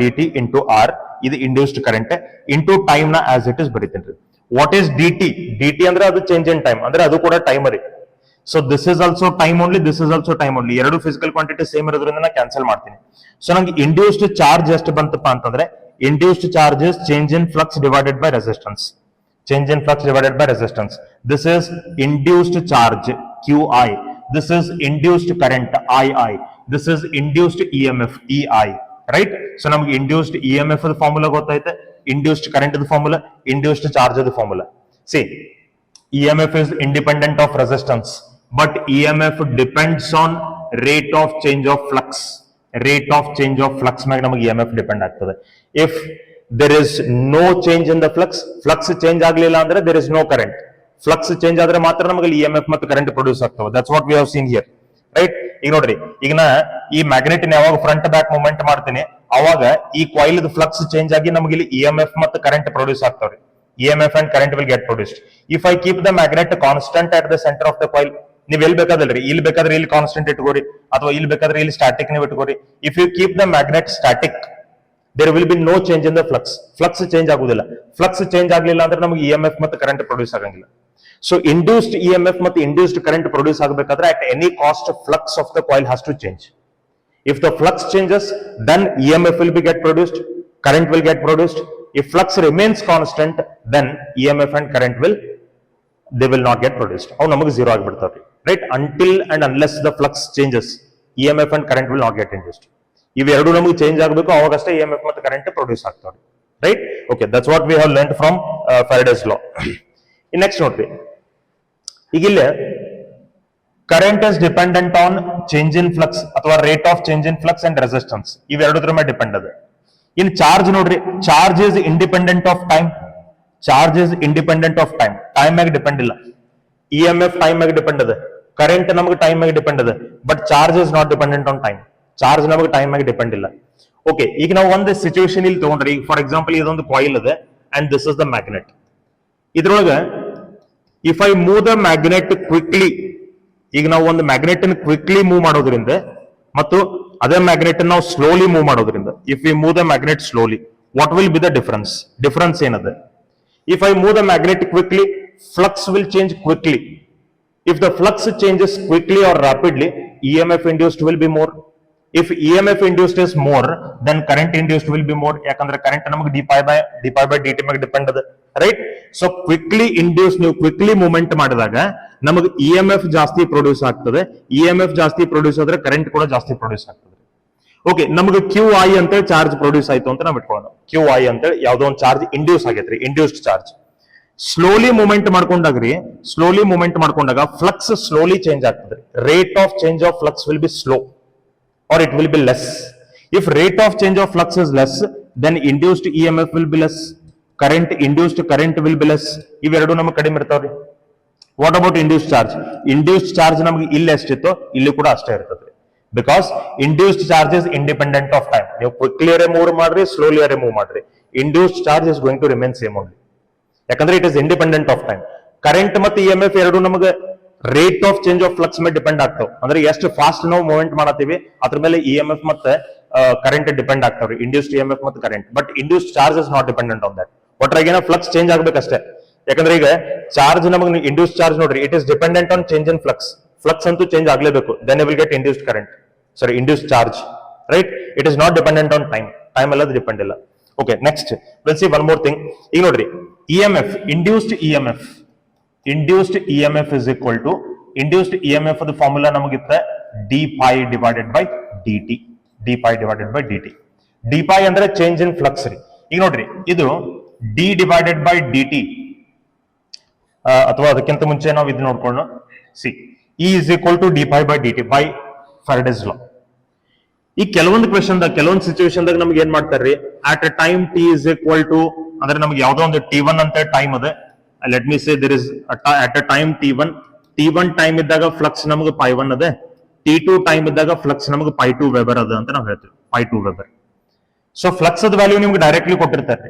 dt into r. ಇದು induced current into time na as it is ಬರೀತೀನಿ. What is dt? dt ಅಂದ್ರೆ ಅದು change in time, ಅಂದ್ರೆ ಅದು ಕೂಡ time ರೀ. So this is also time only, this is also time only. ಎರಡು physical quantity same ಇರೋದ್ರಿಂದ ನಾ ಕ್ಯಾನ್ಸಲ್ ಮಾಡ್ತೀನಿ. ಸೊ ನಂಗೆ induced charge ಎಷ್ಟು ಬಂತಪ್ಪ ಅಂತಂದ್ರೆ, induced charge is change in flux divided by resistance. Change in flux divided by resistance. This is induced charge qi. This is induced current ii. This is induced EMF EI. Right? So ನಮಗೆ induced EMF ದ formula ಗೊತ್ತೈತೆ, induced current ದ formula, induced charge ದ formula. See, EMF is independent of resistance, but EMF depends on rate of change of flux. Rate of change of flux ಮ್ಯಾಗ ನಮಗೆ EMF depend ಆಗ್ತದೆ. If there is no change in the flux, flux change ಆಗಲಿಲ್ಲ ಅಂದ್ರೆ there is no current. Flux change ಆದ್ರೆ ಮಾತ್ರ ನಮಗೆ EMF ಮತ್ತು current produce ಆಗ್ತವೆ. That's what we have seen here. Right? ಈಗ ನೋಡ್ರಿ, ಈಗ ನಾ ಈ ಮ್ಯಾಗ್ನೆಟ್ ಯಾವಾಗ ಫ್ರಂಟ್ ಬ್ಯಾಕ್ ಮೂವ್ಮೆಂಟ್ ಮಾಡ್ತೀನಿ ಅವಾಗ ಈ ಕಾಯಿಲ್ ಫ್ಲಕ್ಸ್ ಚೇಂಜ್ ಆಗಿ ನಮಗೆ ಇಲ್ಲಿ EMF ಮತ್ತು ಕರೆಂಟ್ ಪ್ರೊಡ್ಯೂಸ್ ಆಗ್ತಾವ್ರಿ. EMF and current will get produced. If I keep the magnet constant at the center of the coil, ನೀವ್ ಎಲ್ಲಿ ಬೇಕಾದಲ್ರಿ, ಇಲ್ಲಿ ಬೇಕಾದ್ರೆ ಇಲ್ಲಿ ಕಾನ್ಸ್ಟೆಂಟ್ ಇಟ್ಕೋರಿ, ಅಥವಾ ಇಲ್ಲಿ ಬೇಕಾದ್ರೆ ಇಲ್ಲಿ ಸ್ಟಾಟಿಕ್ ನೀವು ಇಟ್ಕೋರಿ. If you keep the magnet static, there will be no change in the flux. Flux change ಆಗುದಿಲ್ಲ. Flux change ಆಗಲಿಲ್ಲ ಅಂದ್ರೆ ನಮಗೆ EMF ಮತ್ತು ಕರೆಂಟ್ ಪ್ರೊಡ್ಯೂಸ್ ಆಗಂಗಿಲ್ಲ. So induced EMF ಮತ್ತು induced current ಪ್ರೊಡ್ಯೂಸ್ ಆಗಬೇಕಾದ್ರೆ at any cost flux of the coil has to change. If the flux changes, then EMF will be get produced, current will get produced. If flux remains constant, then EMF and current they will not get produced. ಅವು ನಮಗೆ zero ಆಗಿಬಿಡ್ತಾವ್ರಿ. Right? Until and unless the flux changes, EMF and current will not get induced. ಇವೆರಡು ನಮಗೆ change ಆಗಬೇಕು, ಅವಾಗಷ್ಟೇ EMF ಮತ್ತು current produce ಆಗ್ತಾವ್ರಿ. Right? Okay, that's what we have learned from Faraday's law. Next ನೋಡ್ರಿ, ಈಗಿಲ್ಲ current is dependent on change in flux ಅಥವಾ rate of change in flux and resistance. ಇವೆರಡರ ಮೇಲೆ ಡಿಪೆಂಡ್ ಅದ. ಇನ್ ಚಾರ್ಜ್ ನೋಡ್ರಿ, charge is independent of time. Charge is independent of time. Time ಮ್ಯಾಗ depend ಇಲ್ಲ. EMF time ಮ್ಯಾಗ depend ಅದ, current ನಮಗೆ ಟೈಮ್ ಮ್ಯಾಗ ಡಿಪೆಂಡ್ ಅದ, but charge is not dependent on time. Charge ನಮಗೆ ಟೈಮ್ ಮ್ಯಾಗ ಡಿಪೆಂಡ್ ಇಲ್ಲ. ಓಕೆ, ಈಗ ನಾವು ಒಂದು ಸಿಚುವೇಶನ್ ಇಲ್ಲಿ ತಗೊಂಡ್ರಿ. ಫಾರ್ ಎಕ್ಸಾಂಪಲ್ ಇದೊಂದು ಕಾಯಿಲ್ ಅದ and this is the magnet. ಇದ್ರೊಳಗ if I move the magnet quickly, ಈಗ ನಾವು ಒಂದು ಮ್ಯಾಗ್ನೆಟ್ ಅನ್ನು ಕ್ವಿಕ್ಲಿ ಮೂವ್ ಮಾಡೋದ್ರಿಂದ ಮತ್ತು ಅದೇ ಮ್ಯಾಗ್ನೆಟ್ ನಾವು ಸ್ಲೋಲಿ ಮೂವ್ ಮಾಡೋದ್ರಿಂದ, if we move the magnet slowly, what will be the difference? Difference ಏನದ? If I move the magnet quickly, flux will change quickly. If the flux changes quickly or rapidly, EMF induced will be more. If EMF induced is more, then current induced will be more. ಯಾಕಂದ್ರೆ current ನಮಗೆ d pi by dt ಮೇಲೆ depend ಅದ. Right? So quickly induce, ನೀವು quickly movement ಮಾಡಿದಾಗ ನಮಗೆ EMF ಜಾಸ್ತಿ produce ಆಗ್ತದೆ. EMF ಜಾಸ್ತಿ ಪ್ರೊಡ್ಯೂಸ್ ಆದ್ರೆ ಕರೆಂಟ್ ಕೂಡ ಜಾಸ್ತಿ ಪ್ರೊಡ್ಯೂಸ್ ಆಗ್ತದೆ. ಓಕೆ, ನಮಗೆ QI ಅಂತೇಳಿ ಚಾರ್ಜ್ ಪ್ರೊಡ್ಯೂಸ್ ಆಯ್ತು ಅಂತ ನಾವು ಇಟ್ಕೊಳ್ಳೋಣ. QI ಅಂತೇಳಿ ಯಾವ್ದೋ ಒಂದು ಚಾರ್ಜ್ ಇಂಡ್ಯೂಸ್ ಆಗೈತ್ರಿ, ಇಂಡ್ಯೂಸ್ಡ್ ಚಾರ್ಜ್. ಸ್ಲೋಲಿ ಮೂವ್ಮೆಂಟ್ ಮಾಡ್ಕೊಂಡಾಗ್ರಿ, ಸ್ಲೋಲಿ ಮೂವ್ಮೆಂಟ್ ಮಾಡ್ಕೊಂಡಾಗ ಫ್ಲಕ್ಸ್ ಸ್ಲೋಲಿ ಚೇಂಜ್ ಆಗ್ತದೆ. Rate of change of flux will be slow or it will be less. If rate of change of flux is less, then induced EMF will be less. Induced current will be less. ಇವೆರಡು ನಮಗೆ ಕಡಿಮೆ ಇರ್ತಾವ್ರಿ. What about induced charge? Induced charge ನಮಗೆ ಇಲ್ಲಿ ಎಷ್ಟಿತ್ತೋ ಇಲ್ಲಿ ಕೂಡ ಅಷ್ಟೇ ಇರ್ತದೆ. Because induced charge is independent of time. ನೀವು ಕ್ವಿಕ್ಲಿಯರೇ ಮೂವ್ ಮಾಡ್ರಿ, ಸ್ಲೋಲಿಯರೇ ಮೂವ್ ಮಾಡ್ರಿ, induced charge is going to remain same only. ಯಾಕಂದ್ರೆ it is independent of time. Current ಮತ್ತು EMF ಎರಡು ನಮಗೆ rate of change of flux ಮೇಲೆ ಡಿಪೆಂಡ್ ಆಗ್ತಾವ. ಅಂದ್ರೆ ಎಷ್ಟು ಫಾಸ್ಟ್ ನಾವು ಮೂವ್ಮೆಂಟ್ ಮಾಡತ್ತೀವಿ ಅದ್ರ ಮೇಲೆ EMF ಮತ್ತೆ ಕರೆಂಟ್ ಡಿಪೆಂಡ್ ಆಗ್ತಾವ್ರಿ, ಇಂಡ್ಯೂಸ್ಡ್ EMF ಮತ್ತು current. But induced charge is not dependent on that. ಒಟ್ರಾಗೇನ ಫ್ಲಕ್ಸ್ ಚೇಂಜ್ ಆಗ್ಬೇಕಷ್ಟೇ. ಯಾಕಂದ್ರೆ ಈಗ ಚಾರ್ಜ್ ನಮಗೆ ಇಂಡ್ಯೂಸ್ಡ್ ಚಾರ್ಜ್ ನೋಡ್ರಿ, it is dependent on change in flux. Flux ಅಂತೂ ಚೇಂಜ್ ಆಗ್ಲೇಬೇಕು, then you will get induced current, sorry induced charge. Right? It is not dependent on time. Time ಎಲ್ಲ depend ಇಲ್ಲ. Okay, next will see one more thing. ಈಗ ನೋಡ್ರಿ, EMF, induced EMF is equal to, induced EMF the formula ನಮಗಿತ್ತ d pi divided by dt. d pi divided by dt. d pi ಅಂದ್ರೆ change in flux ರೀ. ಈಗ ನೋಡ್ರಿ, ಇದು d divided by dt ಅಥವಾ ಅದಕ್ಕಿಂತ ಮುಂಚೆ ನಾವು ಇದು ನೋಡ್ಕೊಳ್ಳೋಣ. C, E is equal to d pi by dt by Faraday's law. ಈ ಕೆಲವೊಂದು ಕ್ವೆಶನ್ ಕೆಲವೊಂದು ಸಿಚುವೇಶನ್ ದಾಗ ನಮ್ಗೆ ಏನ್ ಮಾಡ್ತಾರ್ರಿ, at a time t is equal to ಅಂದ್ರೆ ನಮ್ಗೆ ಯಾವ್ದೋ ಒಂದು T1 ಅಂತ ಟೈಮ್ ಅದ, let me say there is at a time T1 time ಇದ್ದಾಗ ಫ್ಲಕ್ಸ್ ನಮ್ಗೆ π1 ಅದ, T2 ಟೈಮ್ ಇದ್ದಾಗ ಫ್ಲಕ್ಸ್ ನಮ್ಗೆ π2 ವೆಬರ್ ಅದ ಅಂತ ನಾವು ಹೇಳ್ತೀವಿ, π2 ವೆಬರ್. ಸೊ ಫ್ಲಕ್ಸ್ ಅದ ವ್ಯಾಲ್ಯೂ ನಿಮ್ಗೆ ಡೈರೆಕ್ಟ್ಲಿ ಕೊಟ್ಟಿರ್ತಾರೆ.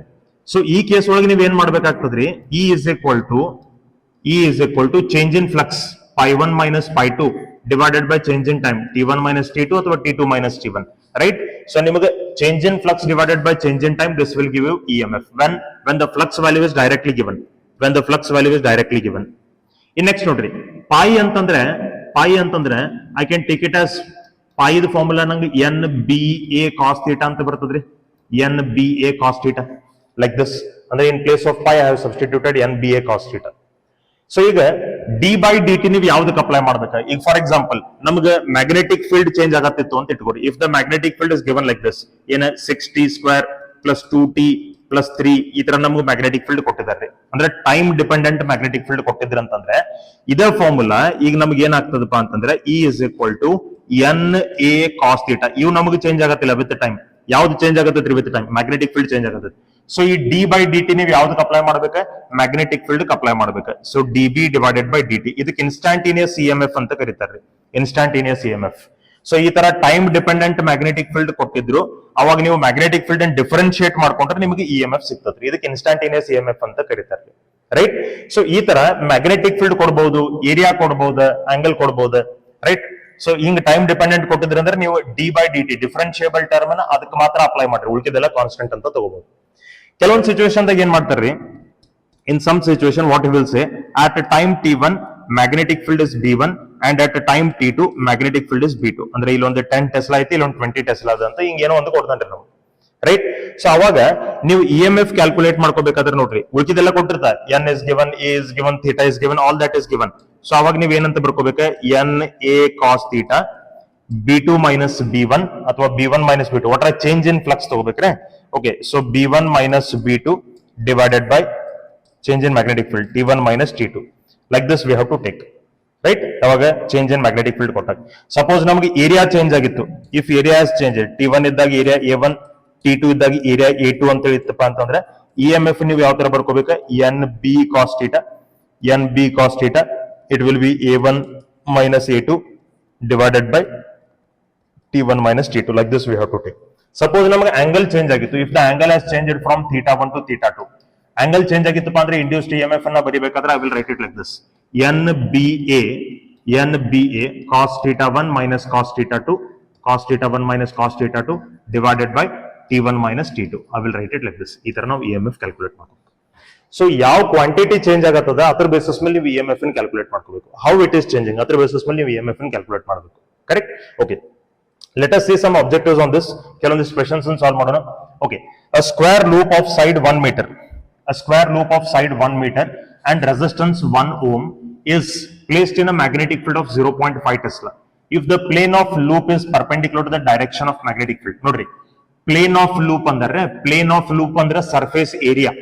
ಸೊ ಈ ಕೇಸ್ ಒಳಗೆ ನೀವ್ ಏನ್ ಮಾಡ್ಬೇಕಾಗ್ತದ್ರಿ, E is equal to change in flux π1 minus π2 divided by change in time T1 minus T2 ಅಥವಾ T2 minus T1, right? So ನಿಮಗೆ change in flux divided by change in time, this will give you EMF when the flux value is directly given. In next ನೋಡ್ರಿ, pi ಅಂತಂದ್ರೆ I can take it as pi the formula ನಂಗೆ NBA cos theta ಅಂತ ಬರ್ತದ್ರಿ, NBA cos theta like this. ಅಂದ್ರೆ in place of pi I have substituted NBA cos theta. So ಈಗ d by d t ನೀವು ಯಾವ್ದಕ್ಕೆ apply ಮಾಡ್ಬೇಕು? ಈಗ for example ನಮ್ಗೆ ಮ್ಯಾಗ್ನೆಟಿಕ್ ಫೀಲ್ಡ್ ಚೇಂಜ್ ಆಗತ್ತಿತ್ತು ಅಂತ ಇಟ್ಕೊಡಿ. If the magnetic field is given like this, ಏನ 6t² ಪ್ಲಸ್ 2t ಪ್ಲಸ್ 3 ಈ ತರ ನಮ್ಗೆ ಮ್ಯಾಗ್ನೆಟಿಕ್ ಫೀಲ್ಡ್ ಕೊಟ್ಟಿದ್ದಾರೆ, ಅಂದ್ರೆ ಟೈಮ್ ಡಿಪೆಂಡೆಂಟ್ ಮ್ಯಾಗ್ನೆಟಿಕ್ ಫೀಲ್ಡ್ ಕೊಟ್ಟಿದ್ರ ಅಂತಂದ್ರೆ ಇದೇ ಫಾರ್ಮುಲಾ ಈಗ ನಮ್ಗೆ ಏನಾಗ್ತದಪ್ಪ ಅಂತಂದ್ರೆ E is equal to NA cos theta. ಇವು ನಮಗೆ ಚೇಂಜ್ ಆಗತ್ತಿಲ್ಲ ವಿತ್ ಟೈಮ್. ಯಾವ್ದು ಚೇಂಜ್ ಆಗತ್ತೈತ್ರಿ with time? Magnetic field change ಆಗತ್ತೈತಿ. ಸೊ ಈ ಡಿ ಬೈ ಡಿ ಟಿ ನೀವು ಯಾವ್ದಕ್ಕೆ ಅಪ್ಲೈ ಮಾಡ್ಬೇಕು? ಮ್ಯಾಗ್ನೆಟಿಕ್ ಫೀಲ್ಡ್ ಅಪ್ಲೈ ಮಾಡ್ಬೇಕು. So d B divided by d t, ಇದಕ್ಕೆ ಇನ್ಸ್ಟಾಂಟೇನಿಯಸ್ EMF ಅಂತ ಕರೀತಾರೆ, ಇನ್ಸ್ಟಾಂಟೇನಿಯಸ್ EMF. ಸೊ ಈ ತರ ಟೈಮ್ ಡಿಪೆಂಡೆಂಟ್ ಮ್ಯಾಗ್ನೆಟಿಕ್ ಫೀಲ್ಡ್ ಕೊಟ್ಟಿದ್ರು, ಅವಾಗ ನೀವು ಮ್ಯಾಗ್ನೆಟಿಕ್ ಫೀಲ್ಡ್ ಅನ್ನು ಡಿಫರೆನ್ಶಿಯೇಟ್ ಮಾಡ್ಕೊಂಡ್ರೆ ನಿಮಗೆ EMF ಸಿಗ್ತದ್ರಿ. ಇದಕ್ಕೆ ಇನ್ಸ್ಟಾಂಟೇನಿಯಸ್ EMF ಅಂತ ಕರೀತಾರೆ, ರೈಟ್? ಸೊ ಈ ತರ ಮ್ಯಾಗ್ನೆಟಿಕ್ ಫೀಲ್ಡ್ ಕೊಡಬಹುದು, ಏರಿಯಾ ಕೊಡಬಹುದು, ಆಂಗಲ್ ಕೊಡಬಹುದು, ರೈಟ್? ಸೊ ಹಿಂಗ್ ಟೈಮ್ ಡಿಪೆಂಡೆಂಟ್ ಕೊಟ್ಟಿದ್ರೆ ಅಂದ್ರೆ ನೀವು D by d T differentiable term ಅನ್ನ ಅದಕ್ಕೆ ಮಾತ್ರ ಅಪ್ಲೈ ಮಾಡ್ರಿ, ಉಳಿಕೆದೆಲ್ಲ ಕಾನ್ಸ್ಟೆಂಟ್ ಅಂತ ತಗೋಬಹುದು. ಕೆಲವೊಂದು ಸಿಚುವೇಶನ್ ದಾಗ ಏನ್ ಮಾಡ್ತಾರ್ರಿ, in some situation what you will say, at a time T1 magnetic field is B1 and at a time T2 magnetic field is B2. ಅಂದ್ರೆ ಇಲ್ಲೊಂದು 10 ಟೆಸ್ಲಾ ಐತಿ, ಇಲ್ಲೊಂದು 20 ಟೆಸ್ಲಾ ಅದ ಅಂತ ಹಿಂಗ ಏನೋ ಒಂದು ಕೊಡ್ತಾನ್ರಿ ನಾವು, ರೈಟ್? ಸೊ ಅವಾಗ ನೀವು EMF ಕ್ಯಾಲ್ಕುಲೇಟ್ ಮಾಡ್ಕೋಬೇಕಾದ್ರೆ ನೋಡ್ರಿ, ಉಳಿಕೆದೆಲ್ಲ ಕೊಟ್ಟಿರ್ತಾರೆ, N is given, A is given, theta is given, all that is given. So ಅವಾಗ ನೀವ್ ಏನಂತ ಬರ್ಕೋಬೇಕ? NA cos theta B2 minus B1 ಅಥವಾ B1 minus B2, what are change in flux ತಗೋಬೇಕ್ರೆ. Okay, so B1 minus B2 divided by change in magnetic field T1 minus T2, like this we have to take, right? ಅವಾಗ change in magnetic field ಕೊಟ್ಟಾಗ suppose ನಮಗೆ area change ಆಗಿತ್ತು, if area is change, T1 ಇದ್ದಾಗ area A1, T2 ಇದ್ದಾಗ area A2 ಅಂತ ಇತ್ತಪ್ಪ ಅಂತಂದ್ರೆ EMF ನೀವು ಯಾವ ತರ ಬರ್ಕೋಬೇಕ? NB cos theta it will be A1 minus A2 divided by T1 minus T2, like this we have to take. Suppose ನಮಗೆ angle change ಆಗಿತ್ತು, if the angle has changed from θ1 to θ2, angle change ಆಗಿತ್ತಪ್ಪ ಅಂದ್ರೆ induced EMF ಅನ್ನ ಬರಿಬೇಕಾದ್ರೆ I will write it like this, NBA cos θ1 minus cos θ2 minus cos θ2 divided by T1 minus T2, I will write it like this. ಈ ತರ ನಾವು EMF calculate ಮಾಡ್ಬೇಕು. So ಯಾವ quantity change ಆಗತ್ತದ ಅದ್ರ ಬೇಸಿಸ್ ಮೇಲೆ ನೀವು EMF ಅನ್ನು ಕ್ಯಾಲ್ಕುಲೇಟ್ ಮಾಡ್ಕೋಬೇಕು. ಹೌ ಇಟ್ ಇಸ್ ಚೇಂಜಿಂಗ್ ಅದ್ರ ಬೇಸಿಸ್ ಮೇಲೆ ನೀವು EMF ಅನ್ನು ಕ್ಯಾಲ್ಕುಲೇಟ್ ಮಾಡಬೇಕು, correct? Okay, let us see some objectives on this. ಕೆಲವೊಂದಿಷ್ಟು ಕ್ವೆಶ್ಚನ್ಸ್ ಅನ್ನು ಸಾಲ್ವ್ ಮಾಡೋಣ. Okay, a square loop of side 1 meter, a square loop of side 1 meter and resistance 1 ohm is placed in a magnetic field of 0.5 tesla. If the plane of loop is perpendicular to the direction of magnetic field, ನೋಡ್ರಿ, plane of loop ಅಂದ್ರೆ surface area.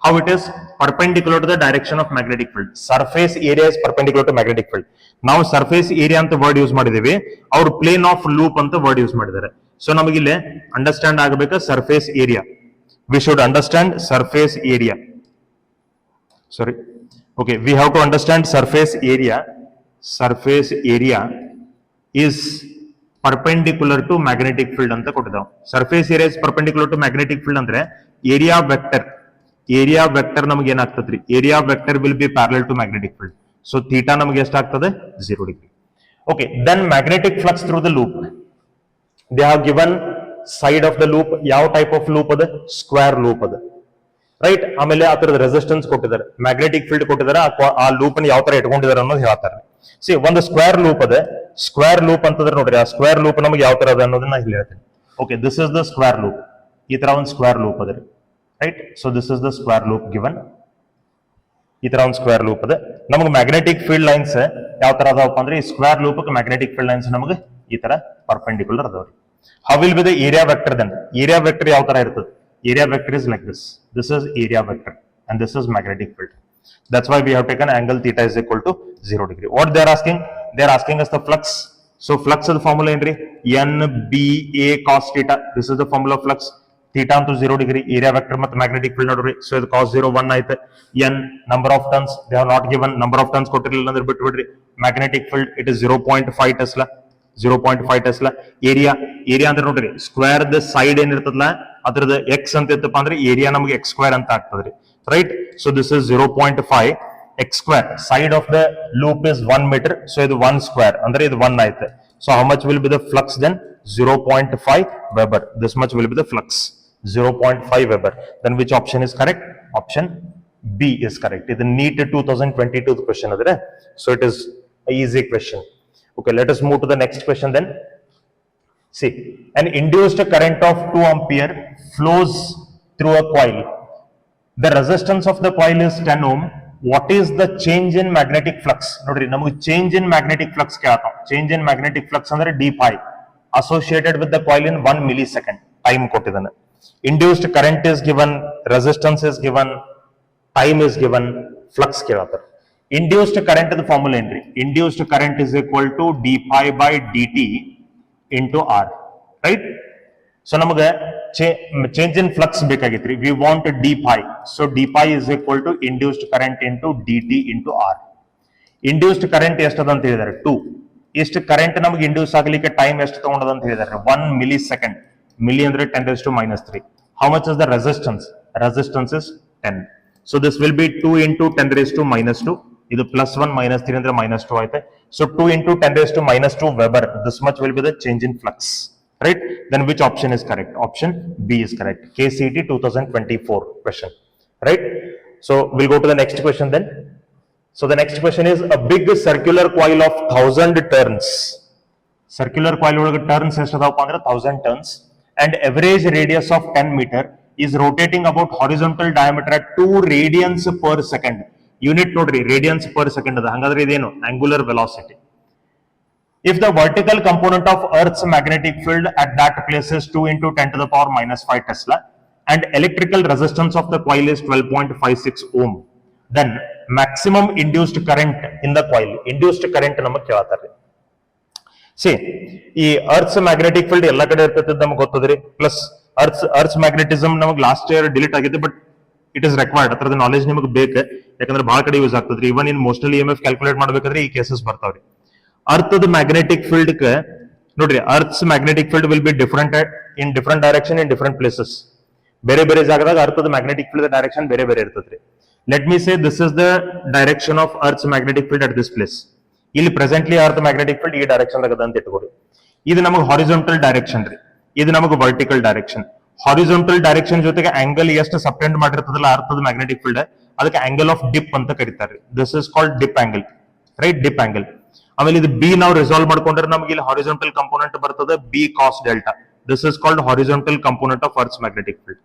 How it is perpendicular to the direction of magnetic field. Surface area is perpendicular to magnetic field. ನಾವು surface area ಅಂತ word use ಮಾಡಿದೀವಿ, ಅವ್ರು plane of loop ಅಂತ word use ಮಾಡಿದ್ದಾರೆ. So ನಮಗಿಲ್ಲಿ understand ಆಗಬೇಕು surface area. We should understand surface area. Sorry, okay, we have to understand surface area. Surface area is perpendicular to magnetic field ಅಂತ ಕೊಟ್ಟಿದ್ದಾವೆ. Surface area is perpendicular to magnetic field ಅಂದ್ರೆ area vector ನಮಗೆ ಏನಾಗ್ತದ್ರಿ? Area vector will be parallel to magnetic field. So theta ನಮಗೆ ಎಷ್ಟಾಗ್ತದೆ? 0 degree. Okay, then magnetic flux through the loop, they have given side of the loop. ಯಾವ type of loop ಅದ? Square loop ಅದ, right? ಆಮೇಲೆ ಆ ತರದ resistance ಕೊಟ್ಟಿದ್ದಾರೆ, magnetic field ಕೊಟ್ಟಿದ್ದಾರೆ, ಆ ಲೂಪ್ ಯಾವ ತರ ಇಟ್ಕೊಂಡಿದ್ದಾರೆ ಅನ್ನೋದು ಹೇಳ್ತಾರೆ. ಸಿ, ಒಂದು ಸ್ಕ್ವೇರ್ ಲೂಪ್ ಅದ. ಸ್ಕ್ವೇರ್ ಲೂಪ್ ಅಂತಂದ್ರೆ ನೋಡ್ರಿ, ಆ ಸ್ಕ್ವೇರ್ ಲೂಪ್ ನಮಗೆ ಯಾವ ತರ ಅದ ಅನ್ನೋದನ್ನ ಇಲ್ಲಿ ಹೇಳ್ತೀನಿ. Okay, this is the square loop. ಈ ತರ ಒಂದು ಸ್ಕ್ವೇರ್ ಲೂಪ್ ಅದ, right? So this is the square loop given. ಈ ತರ ಒಂದು ಸ್ಕ್ವೇರ್ ಲೂಪ್ ಅದ. ನಮಗೆ ಮ್ಯಾಗ್ನೆಟಿಕ್ ಫೀಲ್ಡ್ ಲೈನ್ಸ್ ಯಾವ ತರ ಅದಾವಪ್ಪ ಅಂದ್ರೆ, ಈ square loop magnetic field lines ನಮಗೆ ಈ ತರ ಪರ್ಪೆಂಡಿಕ್ಯುಲರ್ ಅದಾವ್ರಿ. How will be the area vector then? Area vector ಯಾವ ತರ ಇರ್ತದೆ? Area vector is like this. This is area vector and this is magnetic field. That's why we have taken angle theta is equal to 0 degree. What they are asking? they are asking us the flux. So flux is the formula entry NBA cos theta. This is the formula of flux. Theta into 0 degree, area vector ಮತ್ತು magnetic field ನೋಡ್ರಿ. So ಇದು cos 0 1 ಆಯ್ತು. N number of turns, they have not given number of turns ಕೊಟ್ಟಿರಲಿಲ್ಲ ಅಂದ್ರೆ ಬಿಟ್ಟು ಬಿಡ್ರಿ. Magnetic field it is 0.5 Tesla. 0.5 Tesla. area ಅಂದ್ರೆ ನೋಡ್ರಿ square the side ಏನಿರ್ತದಲ್ಲ ಅದ್ರದ x ಅಂತ ಇತ್ತಪ್ಪ ಅಂದ್ರೆ ಏರಿಯಾ ನಮಗೆ x ಸ್ಕ್ವೇರ್ ಅಂತ ಆಗ್ತದ್ರಿ. Right? So this is 0.5 x square. Side of the loop is 1 meter. So ಇದು 1 square. ಅಂದ್ರೆ ಇದು 1 ಆಯ್ತು. So how much will be the flux then? 0.5 Weber. This much will be the flux. 0.5 Weber. Then which option is correct? Option B is correct. It's the NEET 2022 question. So it is an easy question. Okay, let us move to the next question then. See, an induced current of 2 ampere flows through a coil. The resistance of the coil is 10 ohm. What is the change in magnetic flux? Nodri, namu change in magnetic flux kya aata? Change in magnetic flux andre d phi associated with the coil in 1 millisecond. Time kottidana. Induced current is given, resistance is given, time is given, flux kelata. Induced current is the formula entry. Induced current is equal to d phi by dt into R. Right? So namaga change in flux ಬೇಕಾಗಿತ್ರಿ. We want d phi. So d phi is equal to induced current into dt into R. Induced current ಎಷ್ಟದ ಅಂತ ಹೇಳಿದ್ದಾರೆ 2. ಎಷ್ಟು current ನಮಗೆ induce ಆಗಲಿಕ್ಕೆ time ಎಷ್ಟು ತಗೊಂಡದ ಅಂತ ಹೇಳಿದ್ದಾರೆ 1 millisecond. Milli ಅಂದ್ರೆ 10 raised to minus 3. How much is the resistance? Resistance is 10. So this will be 2 into 10 raised to minus 2. ಇದು plus 1 minus 3 ಅಂದ್ರೆ minus 2 ಆಯ್ತು. So 2 into 10 raised to minus 2 Weber. This much will be the change in flux. Right? Then which option is correct? Option B is correct. KCET 2024 question. Right? So we'll go to the next question then. So the next question is a big circular coil of 1000 turns. Circular coil ಒಳಗೆ turns ಎಷ್ಟದಾವಪ್ಪ ಅಂದ್ರೆ 1000 turns and average radius of 10 meter is rotating about horizontal diameter at 2 radians per second. Unit ನೋಡ್ರಿ radians per second ಅದ. ಹಾಗಾದ್ರೆ ಇದೇನು angular velocity. If the vertical component of Earth's magnetic field at that place is 2 into 10 to the power minus 5 Tesla and electrical resistance of the coil is 12.56 ohm, then maximum induced current in the coil. Induced current ನಮಗೆ ಕೇಳ್ತಾರೆ. See, ಈ Earth's magnetic field ಎಲ್ಲ ಕಡೆ ಇರ್ತದೆ ನಮಗೆ ಗೊತ್ತದ್ರಿ. Plus Earth's magnetism ನಮಗೆ last year delete ಆಗಿದೆ, ಬಟ್ ಇಟ್ ಇಸ್ ರಿಕ್ವೈರ್ಡ್. ಅದರದ ನಾಲೆಜ್ ನಿಮಗೆ ಬೇಕು, ಯಾಕಂದ್ರೆ ಬಹಳ ಕಡೆ ಯೂಸ್ ಆಗ್ತದ್ರಿ. Even in mostly EMF calculate ಮಾಡ್ಬೇಕಾದ್ರೆ ಈ ಕೇಸಸ್ ಬರ್ತಾವ್ರಿ. Earth's magnetic field ನೋಡ್ರಿ, Earth's magnetic field will be different in different direction in different places. ಬೇರೆ ಬೇರೆ ಜಾಗದಾಗ Earth's magnetic field ಡೈರೆಕ್ಷನ್ ಬೇರೆ ಬೇರೆ ಇರ್ತದ್ರಿ. Let me say this is the direction of Earth's magnetic field at this place. ಇಲ್ಲಿ presently Earth magnetic field ಈ direction ದಾಗ ಅಂತ ಇಟ್ಕೊಡಿ. ಇದು ನಮಗೆ ಹಾರಿಜಾಂಟಲ್ ಡೈರೆಕ್ಷನ್ ರೀ, ಇದು ನಮಗೆ ವರ್ಟಿಕಲ್ ಡೈರೆಕ್ಷನ್. ಹಾರಿಜಾಂಟಲ್ ಡೈರೆಕ್ಷನ್ ಜೊತೆಗೆ ಆಂಗಲ್ ಎಷ್ಟು ಸಬ್ಟೆಂಡ್ ಮಾಡಿರ್ತದಲ್ಲ Earth's magnetic field, ಅದಕ್ಕೆ ಆಂಗಲ್ ಆಫ್ ಡಿಪ್ ಅಂತ ಕರೀತಾರೆ. This is called dip angle. Right? Dip angle. ಆಮೇಲೆ ಇದು ಬಿ ನಾವು ರಿಸಾಲ್ವ್ ಮಾಡ್ಕೊಂಡ್ರೆ ನಮಗೆ ಇಲ್ಲಿ ಹಾರಿಜಾಂಟಲ್ ಕಾಂಪೋನೆಂಟ್ ಬರ್ತದೆ B cos delta. This is called horizontal component of Earth's magnetic field.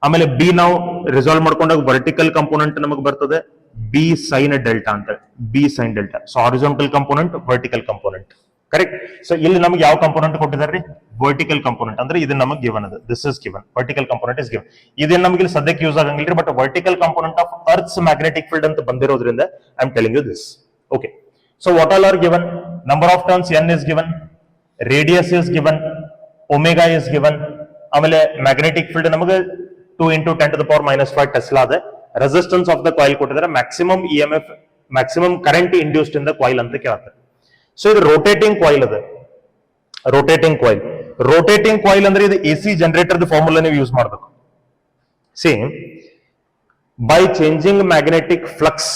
ಆಮೇಲೆ ಬಿ ನಾವು ರಿಸಾಲ್ವ್ ಮಾಡ್ಕೊಂಡಾಗ ವರ್ಟಿಕಲ್ ಕಾಂಪೋನೆಂಟ್ ನಮಗೆ ಬರ್ತದೆ ಬಿ ಸೈನ್ ಡೆಲ್ಟಾ ಅಂತ, B sine delta. So horizontal component, vertical component. Correct? So ಇಲ್ಲಿ ನಮಗೆ ಯಾವ ಕಾಂಪೋನೆಂಟ್ ಕೊಟ್ಟಿದ್ದಾರೆ? Vertical component. ಅಂದ್ರೆ ಇದು ನಮಗೆ ಗಿವನ್ ಅದ. This is given. Vertical component is given. ಇದೇನು ನಮಗೆ ಇಲ್ಲಿ ಸದ್ಯಕ್ಕೆ ಯೂಸ್ ಆಗಂಗಿಲ್ಲ, but vertical component of Earth's magnetic field ಅಂತ ಬಂದಿರೋದ್ರಿಂದ I am telling you this. Okay. So what all are given? Number of turns n is given, radius is given, omega is given. ಆಮೇಲೆ magnetic field ನಮಗೆ 2 into 10 to the power minus 5 Tesla ಅದ. Resistance of the coil ಕೊಟ್ಟಿದ್ದಾರೆ, maximum EMF, maximum current induced in the coil ಅಂತ ಕೇಳ್ತಾರೆ. So ಇದು rotating coil ಅದ. Rotating coil. Rotating coil ಅಂದ್ರೆ ಇದು AC ಜನರೇಟರ್ ಫಾರ್ಮುಲಾ ನೀವು ಯೂಸ್ ಮಾಡಬೇಕು. C, by changing magnetic flux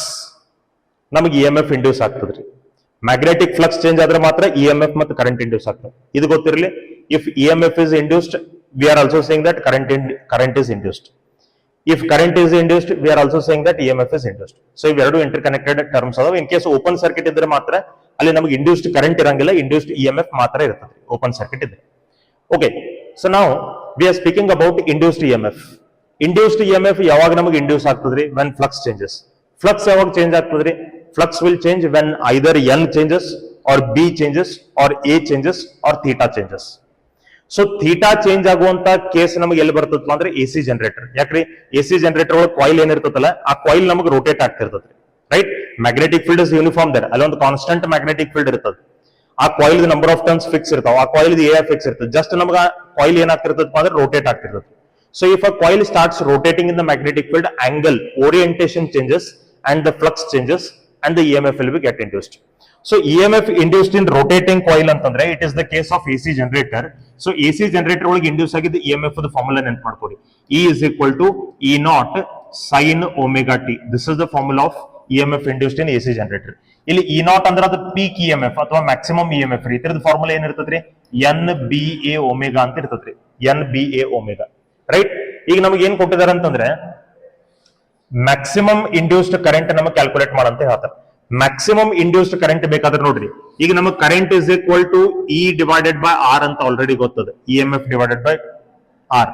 ನಮಗೆ EMF ಇಂಡ್ಯೂಸ್ ಆಗ್ತದ್ರಿ. ಮ್ಯಾಗ್ನೆಟಿಕ್ ಫ್ಲಕ್ಸ್ ಚೇಂಜ್ ಆದ್ರೆ ಮಾತ್ರ EMF ಮತ್ತು ಕರೆಂಟ್ ಇಂಡ್ಯೂಸ್ ಆಗ್ತದೆ. ಇದು ಗೊತ್ತಿರಲಿ. If EMF is induced, we are also saying that current is induced. If current is induced, we are also saying that EMF is induced. So ಇವೆರಡು interconnected terms ಅದಾವ. In case open circuit ಇದ್ರೆ ಮಾತ್ರ ಅಲ್ಲಿ ನಮಗೆ induced current ಇರಂಗಿಲ್ಲ, induced EMF ಮಾತ್ರ ಇರ್ತದೆ open circuit ಇದ್ರೆ. ಓಕೆ. ಸೊ ನಾವು we are speaking about induced EMF. Induced EMF ಯಾವಾಗ ನಮಗೆ ಇಂಡ್ಯೂಸ್ ಆಗ್ತದ್ರಿ? When flux changes. ಫ್ಲಕ್ಸ್ ಯಾವಾಗ ಚೇಂಜ್ ಆಗ್ತದ್ರಿ? Flux will change when either N changes or B changes or A changes or theta changes. So theta change ಆಗುವಂತ case ನಮಗೆ ಎಲ್ಲಿ ಬರ್ತದಪ್ಪ ಅಂದ್ರೆ AC generator. ಯಾಕ್ರಿ? AC ಜನರೇಟರ್ ಒಳಗೆ ಕಾಯಿಲ್ ಏನಿರ್ತದಲ್ಲ, ಆ ಕಾಯಿಲ್ ನಮಗೆ rotate ಆಗ್ತಿರ್ತದ್ರಿ. right? Magnetic field is uniform there. Allondu constant magnetic field iruttade. ಆ coil number of turns fix ಇರ್ತಾವ, ಆ ಕಾಯಿಲ್ ಎ ಫಿಕ್ಸ್ ಇರ್ತದೆ. ಜಸ್ಟ್ ನಮ್ಗೆ ಆ ಕಾಯಿಲ್ ಏನಾಗ್ತಿರ್ತದಪ್ಪ ಅಂದ್ರೆ ರೋಟೇಟ್ ಆಗ್ತಿರ್ತದೆ. So if a coil starts rotating in the magnetic field, angle orientation changes and the flux changes and the EMF will be get induced. So EMF induced in rotating coil ಅಂತಂದ್ರೆ it is the case of AC generator. So AC generator ಒಳಗೆ induce ಆಗಿದ್ದ EMF ದ formula ನೆನಪು ಮಾಡ್ಕೊಳ್ಳಿ. E is equal to E naught sin omega t. This is the formula of EMF induced in AC generator. ಇಲ್ಲಿ E naught ಅಂದ್ರೆ ಅದು peak EMF ಅಥವಾ maximum EMF ರೀ. ಇದರದ ಫಾರ್ಮುಲಾ ಏನಿರ್ತದ್ರಿ? NBA omega ಅಂತ ಇರ್ತದ್ರಿ. NBA omega, right? ಈಗ ನಮಗೆ ಏನ್ ಕೊಟ್ಟಿದ್ದಾರೆ ಅಂತಂದ್ರೆ ಮ್ಯಾಕ್ಸಿಮಮ್ ಇಂಡ್ಯೂಸ್ಡ್ ಕರೆಂಟ್ ನಮಗೆ ಕ್ಯಾಲ್ಕುಲೇಟ್ ಮಾಡಂತ ಹೇಳ್ತಾರೆ. ಮ್ಯಾಕ್ಸಿಮಮ್ ಇಂಡ್ಯೂಸ್ಡ್ ಕರೆಂಟ್ ಬೇಕಾದ್ರೆ ನೋಡ್ರಿ, ಈಗ ನಮಗೆ current is equal to E divided by R ಅಂತ ಆಲ್ರೆಡಿ ಗೊತ್ತದೆ. EMF divided by R.